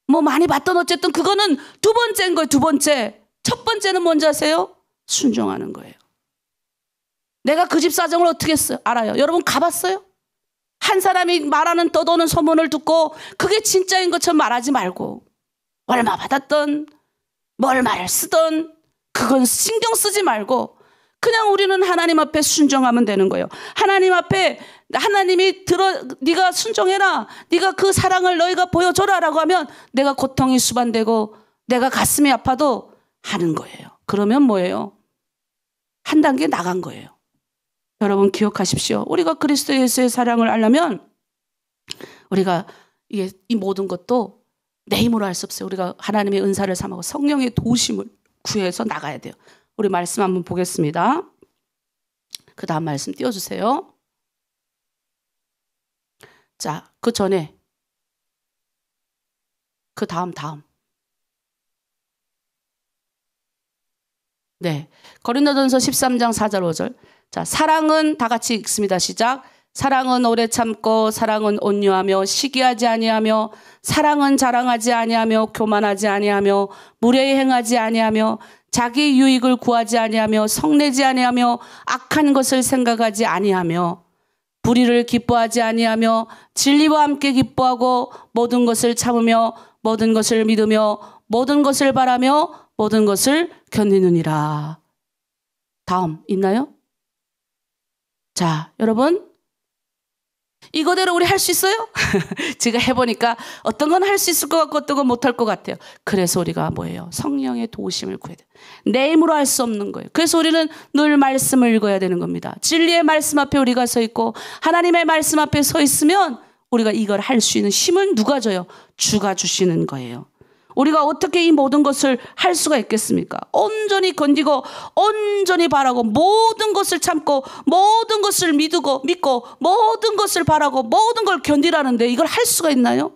뭐 많이 받던 어쨌든 그거는 2번째인 거예요. 2번째. 첫 번째는 뭔지 아세요? 순종하는 거예요. 내가 그 집 사정을 어떻게 했어요? 알아요. 여러분 가봤어요? 한 사람이 말하는 떠도는 소문을 듣고 그게 진짜인 것처럼 말하지 말고 얼마 받았던 뭘 말을 쓰던 그건 신경 쓰지 말고 그냥 우리는 하나님 앞에 순종하면 되는 거예요. 하나님 앞에 하나님이 네가 순종해라. 네가 그 사랑을 너희가 보여줘라라고 하면 내가 고통이 수반되고 내가 가슴이 아파도 하는 거예요. 그러면 뭐예요? 한 단계 나간 거예요. 여러분 기억하십시오. 우리가 그리스도 예수의 사랑을 알려면 우리가 이 모든 것도 내 힘으로 할 수 없어요. 우리가 하나님의 은사를 삼고 성령의 도우심을 구해서 나가야 돼요. 우리 말씀 한번 보겠습니다. 그 다음 말씀 띄워주세요. 자, 그 전에 그 다음 네, 고린도전서 13장 4절 5절. 자, 사랑은 다 같이 읽습니다. 시작. 사랑은 오래 참고 사랑은 온유하며 시기하지 아니하며 사랑은 자랑하지 아니하며 교만하지 아니하며 무례히 행하지 아니하며 자기 유익을 구하지 아니하며 성내지 아니하며 악한 것을 생각하지 아니하며 불의를 기뻐하지 아니하며 진리와 함께 기뻐하고 모든 것을 참으며 모든 것을 믿으며 모든 것을 바라며 모든 것을 견디느니라. 다음 있나요? 자, 여러분 이거대로 우리 할 수 있어요? 제가 해보니까 어떤 건 할 수 있을 것 같고 어떤 건 못할 것 같아요. 그래서 우리가 뭐예요? 성령의 도우심을 구해야 돼요. 내 힘으로 할 수 없는 거예요. 그래서 우리는 늘 말씀을 읽어야 되는 겁니다. 진리의 말씀 앞에 우리가 서 있고 하나님의 말씀 앞에 서 있으면 우리가 이걸 할 수 있는 힘을 누가 줘요? 주가 주시는 거예요. 우리가 어떻게 이 모든 것을 할 수가 있겠습니까? 온전히 건지고 온전히 바라고 모든 것을 참고 모든 것을 믿고 모든 것을 바라고 모든 걸 견디라는데 이걸 할 수가 있나요?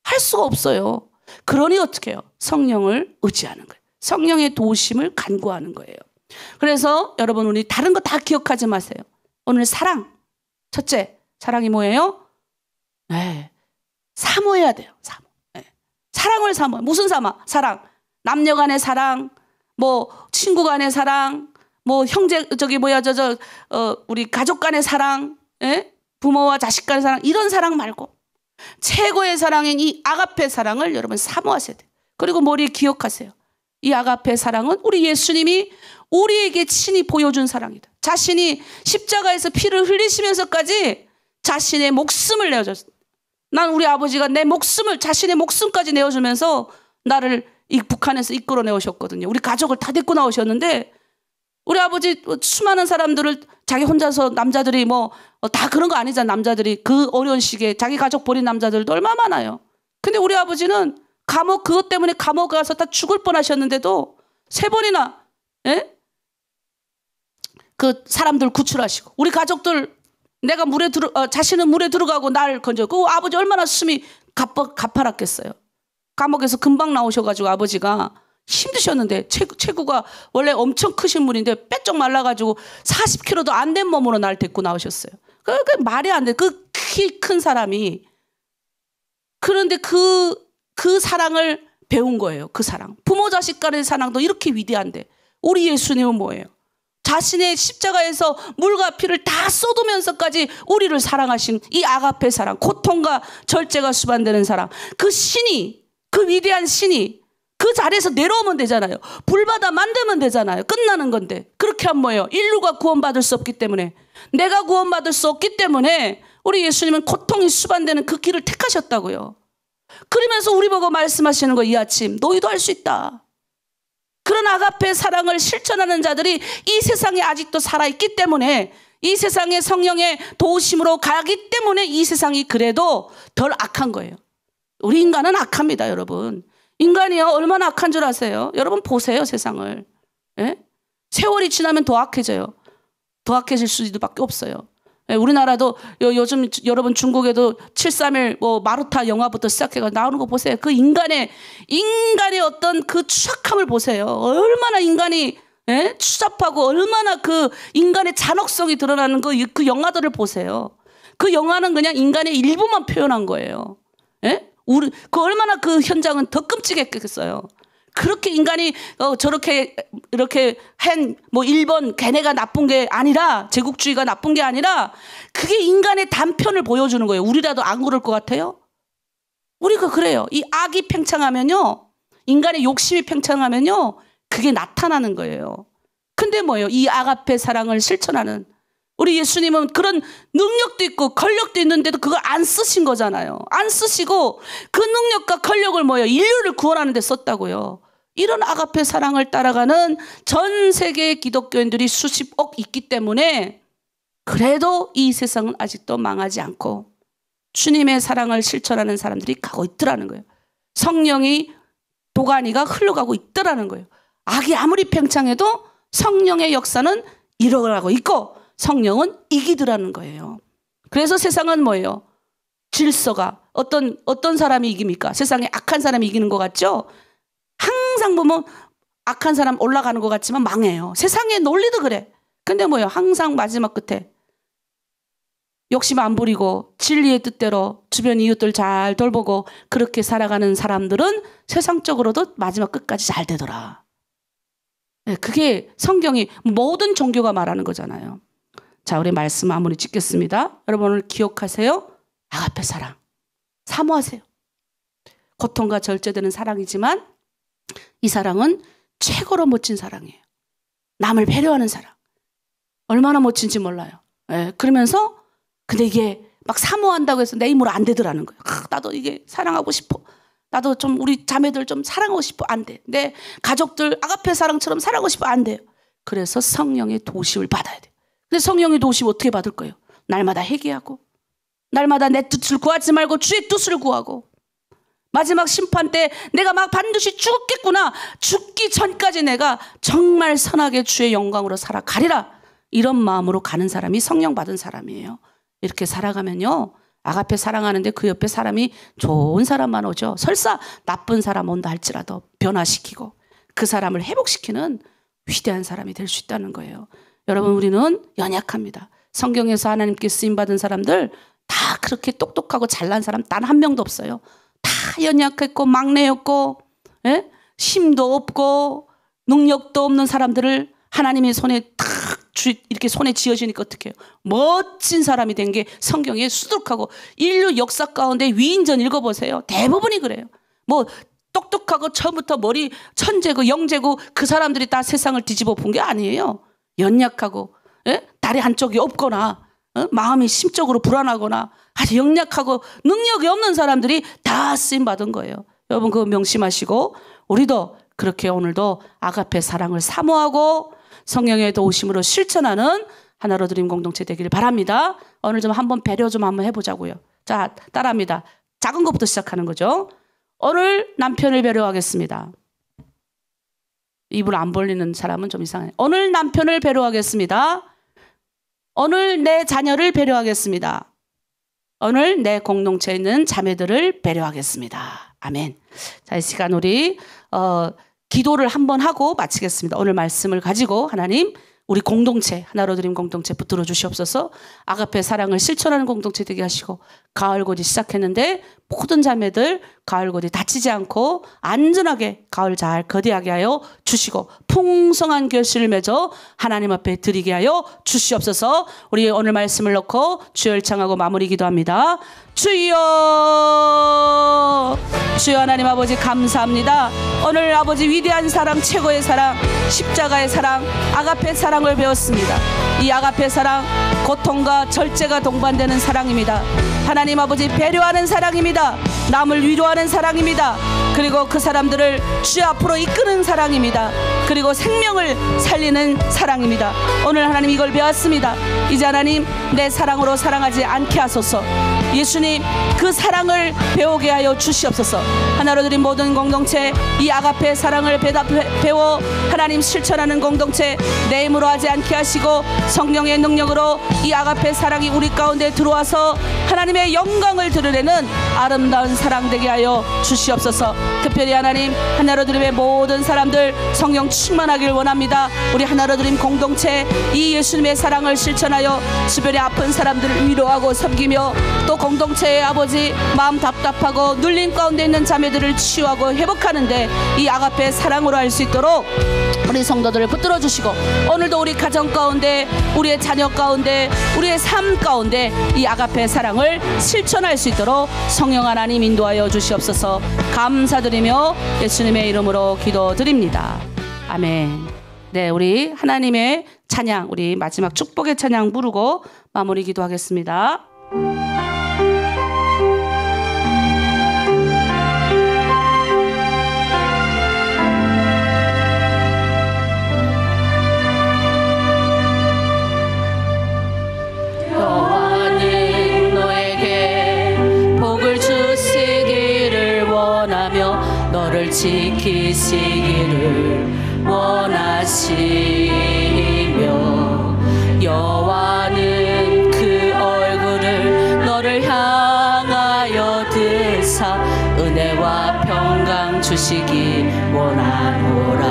할 수가 없어요. 그러니 어떻게 해요? 성령을 의지하는 거예요. 성령의 도우심을 간구하는 거예요. 그래서 여러분 우리 다른 거 다 기억하지 마세요. 오늘 사랑. 첫째, 사랑이 뭐예요? 네, 사모해야 돼요. 사랑을 사모. 무슨 사랑? 남녀 간의 사랑, 뭐 친구 간의 사랑, 뭐 형제 우리 가족 간의 사랑, 예? 부모와 자식 간의 사랑, 이런 사랑 말고 최고의 사랑인 이 아가페 사랑을 여러분 사모하셔야 돼요. 그리고 머리에 기억하세요. 이 아가페 사랑은 우리 예수님이 우리에게 친히 보여준 사랑이다. 자신이 십자가에서 피를 흘리시면서까지 자신의 목숨을 내어줬습니다. 난 우리 아버지가 내 목숨을 자신의 목숨까지 내어주면서 나를 이 북한에서 이끌어 내오셨거든요. 우리 가족을 다 데리고 나오셨는데 우리 아버지 수많은 사람들을 자기 혼자서 남자들이 뭐 다 그런 거 아니잖아. 남자들이 그 어려운 시기에 자기 가족 버린 남자들도 얼마나 많아요. 근데 우리 아버지는 감옥 그것 때문에 감옥 가서 다 죽을 뻔하셨는데도 3번이나 그 사람들 구출하시고 우리 가족들 내가 자신은 물에 들어가고 날 건져. 그 아버지 얼마나 숨이 가파랐겠어요. 감옥에서 금방 나오셔가지고 아버지가 힘드셨는데 체구가 원래 엄청 크신 분인데 빼쩍 말라가지고 40kg도 안 된 몸으로 날 데리고 나오셨어요. 그 말이 안 돼. 그 키 큰 사람이. 그런데 그 사랑을 배운 거예요. 그 사랑. 부모 자식 간의 사랑도 이렇게 위대한데 우리 예수님은 뭐예요? 자신의 십자가에서 물과 피를 다 쏟으면서까지 우리를 사랑하신 이 아가페 사랑, 고통과 절제가 수반되는 사랑, 그 신이, 그 위대한 신이 그 자리에서 내려오면 되잖아요. 불받아 만들면 되잖아요. 끝나는 건데. 그렇게 하면 뭐예요? 인류가 구원받을 수 없기 때문에, 내가 구원받을 수 없기 때문에 우리 예수님은 고통이 수반되는 그 길을 택하셨다고요. 그러면서 우리 보고 말씀하시는 거, 이 아침 너희도 할 수 있다. 그런 아가페 사랑을 실천하는 자들이 이 세상에 아직도 살아있기 때문에, 이 세상의 성령의 도우심으로 가기 때문에 이 세상이 그래도 덜 악한 거예요. 우리 인간은 악합니다, 여러분. 인간이요, 얼마나 악한 줄 아세요? 여러분 보세요, 세상을. 예? 세월이 지나면 더 악해져요. 더 악해질 수밖에 없어요. 예, 우리나라도 요즘 여러분 중국에도 731 마루타 영화부터 시작해서 나오는 거 보세요. 그 인간의 어떤 그 추악함을 보세요. 얼마나 인간이 추잡하고 얼마나 그 인간의 잔혹성이 드러나는 그 영화들을 보세요. 그 영화는 그냥 인간의 일부만 표현한 거예요. 예? 그 얼마나 그 현장은 더 끔찍했겠어요. 그렇게 인간이 이렇게 일본 걔네가 나쁜 게 아니라, 제국주의가 나쁜 게 아니라 그게 인간의 단편을 보여주는 거예요. 우리라도 안 그럴 것 같아요? 우리가 그래요. 이 악이 팽창하면요, 인간의 욕심이 팽창하면요, 그게 나타나는 거예요. 근데 뭐예요? 이 아가페 사랑을 실천하는 우리 예수님은 그런 능력도 있고 권력도 있는데도 그걸 안 쓰신 거잖아요. 안 쓰시고 그 능력과 권력을 뭐예요? 인류를 구원하는 데 썼다고요. 이런 아가페 사랑을 따라가는 전 세계의 기독교인들이 수십억 있기 때문에 그래도 이 세상은 아직도 망하지 않고 주님의 사랑을 실천하는 사람들이 가고 있더라는 거예요. 성령이 도가니가 흘러가고 있더라는 거예요. 악이 아무리 팽창해도 성령의 역사는 일어나고 있고 성령은 이기더라는 거예요. 그래서 세상은 뭐예요? 질서가 어떤 사람이 이깁니까? 세상에 악한 사람이 이기는 것 같죠? 항상 보면 악한 사람 올라가는 것 같지만 망해요. 세상의 논리도 그래. 근데 뭐예요? 항상 마지막 끝에 욕심 안 부리고 진리의 뜻대로 주변 이웃들 잘 돌보고 그렇게 살아가는 사람들은 세상적으로도 마지막 끝까지 잘 되더라. 그게 성경이 모든 종교가 말하는 거잖아요. 자, 우리 말씀 마무리 짓겠습니다. 여러분 오늘 기억하세요. 아가페 사랑. 사모하세요. 고통과 절제되는 사랑이지만 이 사랑은 최고로 멋진 사랑이에요. 남을 배려하는 사랑. 얼마나 멋진지 몰라요. 그러면서 근데 이게 막 사모한다고 해서 내 힘으로 안 되더라는 거예요. 나도 이게 사랑하고 싶어. 나도 좀 우리 자매들 좀 사랑하고 싶어. 안 돼. 내 가족들 아가페 사랑처럼 사랑하고 싶어. 안 돼요. 그래서 성령의 도우심을 받아야 돼요. 근데 성령의 도우심 어떻게 받을 거예요? 날마다 회개하고 날마다 내 뜻을 구하지 말고 주의 뜻을 구하고 마지막 심판 때 내가 막 반드시 죽겠구나. 죽기 전까지 내가 정말 선하게 주의 영광으로 살아가리라. 이런 마음으로 가는 사람이 성령 받은 사람이에요. 이렇게 살아가면요. 아가페 사랑하는데 그 옆에 사람이 좋은 사람만 오죠. 설사 나쁜 사람 온다 할지라도 변화시키고 그 사람을 회복시키는 위대한 사람이 될 수 있다는 거예요. 여러분 우리는 연약합니다. 성경에서 하나님께 쓰임받은 사람들 다 그렇게 똑똑하고 잘난 사람 단 한 명도 없어요. 다 연약했고 막내였고 힘도 없고 능력도 없는 사람들을 하나님의 손에 탁 이렇게 손에 쥐어주니까 어떡해요? 멋진 사람이 된 게 성경에 수두룩하고 인류 역사 가운데 위인전 읽어보세요. 대부분이 그래요. 뭐 똑똑하고 처음부터 머리 천재고 영재고 그 사람들이 다 세상을 뒤집어 본 게 아니에요. 연약하고 다리 한쪽이 없거나 마음이 심적으로 불안하거나 아주 연약하고 능력이 없는 사람들이 다 쓰임받은 거예요. 여러분 그거 명심하시고 우리도 그렇게 오늘도 아가페 사랑을 사모하고 성령의 도우심으로 실천하는 하나로 드림 공동체 되기를 바랍니다. 오늘 좀 한번 배려 좀 한번 해보자고요. 자, 따라합니다. 작은 것부터 시작하는 거죠. 오늘 남편을 배려하겠습니다. 입을 안 벌리는 사람은 좀 이상해. 오늘 남편을 배려하겠습니다. 오늘 내 자녀를 배려하겠습니다. 오늘 내 공동체에 있는 자매들을 배려하겠습니다. 아멘. 자, 이 시간 우리 기도를 한번 하고 마치겠습니다. 오늘 말씀을 가지고 하나님 우리 공동체, 하나로 드림 공동체 붙들어 주시옵소서. 아가페 사랑을 실천하는 공동체 되게 하시고, 가을god이 시작했는데 모든 자매들 가을god이 다치지 않고 안전하게 가을 잘 거디하게 하여 주시고, 풍성한 결실을 맺어 하나님 앞에 드리게 하여 주시옵소서. 우리 오늘 말씀을 놓고 주여 청하고 마무리 기도합니다. 주여, 주여 하나님 아버지 감사합니다. 오늘 아버지 위대한 사랑, 최고의 사랑, 십자가의 사랑, 아가페 사랑을 배웠습니다. 이 아가페 사랑, 고통과 절제가 동반되는 사랑입니다. 하나님 아버지 배려하는 사랑입니다. 남을 위로하는 사랑입니다. 그리고 그 사람들을 주 앞으로 이끄는 사랑입니다. 그리고 생명을 살리는 사랑입니다. 오늘 하나님 이걸 배웠습니다. 이제 하나님 내 사랑으로 사랑하지 않게 하소서. 예수님 그 사랑을 배우게 하여 주시옵소서. 하나로 드린 모든 공동체 이 아가페 사랑을 배워 하나님 실천하는 공동체 내 힘으로 하지 않게 하시고 성령의 능력으로 이 아가페 사랑이 우리 가운데 들어와서 하나님의 영광을 드러내는 아름다운 사랑 되게 하여 주시옵소서. 특별히 하나님 하나로 드림의 모든 사람들 성령 충만하길 원합니다. 우리 하나로 드림 공동체 이 예수님의 사랑을 실천하여 주변에 아픈 사람들을 위로하고 섬기며 또 공동체의 아버지 마음 답답하고 눌림 가운데 있는 자매들을 치유하고 회복하는데 이 아가페 사랑으로 할 수 있도록 우리 성도들을 붙들어 주시고, 오늘도 우리 가정 가운데 우리의 자녀 가운데 우리의 삶 가운데 이 아가페 사랑을 실천할 수 있도록 성령 하나님 인도하여 주시옵소서. 감사드리며 예수님의 이름으로 기도드립니다. 아멘. 네, 우리 하나님의 찬양, 우리 마지막 축복의 찬양 부르고 마무리 기도하겠습니다. 여호와는 너에게 복을 주시기를 원하며 너를 지키시기를 원하시며, 여호와는 그 얼굴을 너를 향하여 드사 은혜와 평강 주시기 원하노라.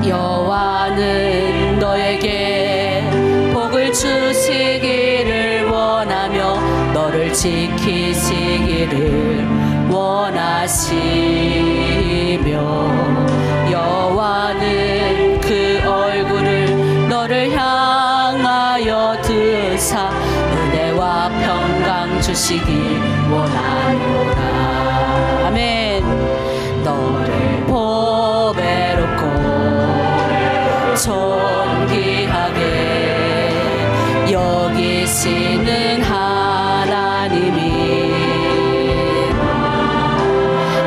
여호와는 너에게 복을 주시기를 원하며 너를 지키시기를 원하시며, 여호와는 그 얼굴을 너를 향하여 드사 은혜와 평강 주시기 원하노라. 아멘. 너를 보배롭고 존귀하게 여기시는 하나님이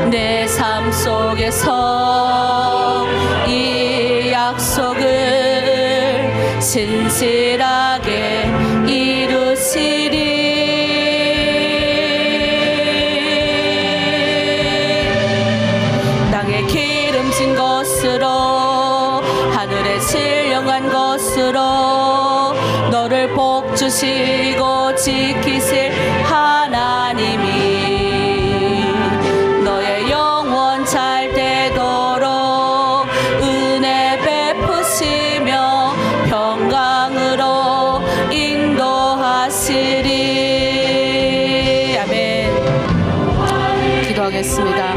내 삶 속에서 이 약속을 진실하게 이루시리. 땅에 기름진 것으로 하늘에 신령한 것으로 너를 복 주시고 지키실 하나님이 너의 영원 잘 되도록 은혜 베푸시며 평강으로 인도하시리. 아멘. 기도하겠습니다.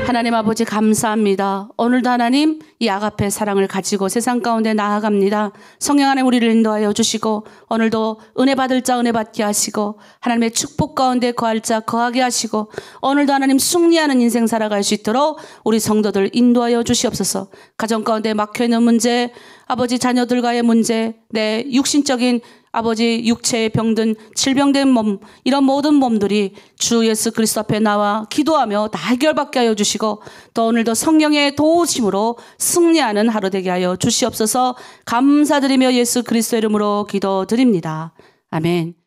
하나님 아버지 감사합니다. 오늘도 하나님 이 아가페 사랑을 가지고 세상 가운데 나아갑니다. 성령 안에 우리를 인도하여 주시고 오늘도 은혜 받을 자 은혜 받게 하시고 하나님의 축복 가운데 거할 자 거하게 하시고 오늘도 하나님 승리하는 인생 살아갈 수 있도록 우리 성도들 인도하여 주시옵소서. 가정 가운데 막혀있는 문제, 아버지 자녀들과의 문제, 내 육신적인 아버지 육체의 병든 질병된 몸, 이런 모든 몸들이 주 예수 그리스도 앞에 나와 기도하며 다 해결받게 하여 주시고 또 오늘도 성령의 도우심으로 승리하는 하루 되게 하여 주시옵소서. 감사드리며 예수 그리스도 이름으로 기도드립니다. 아멘.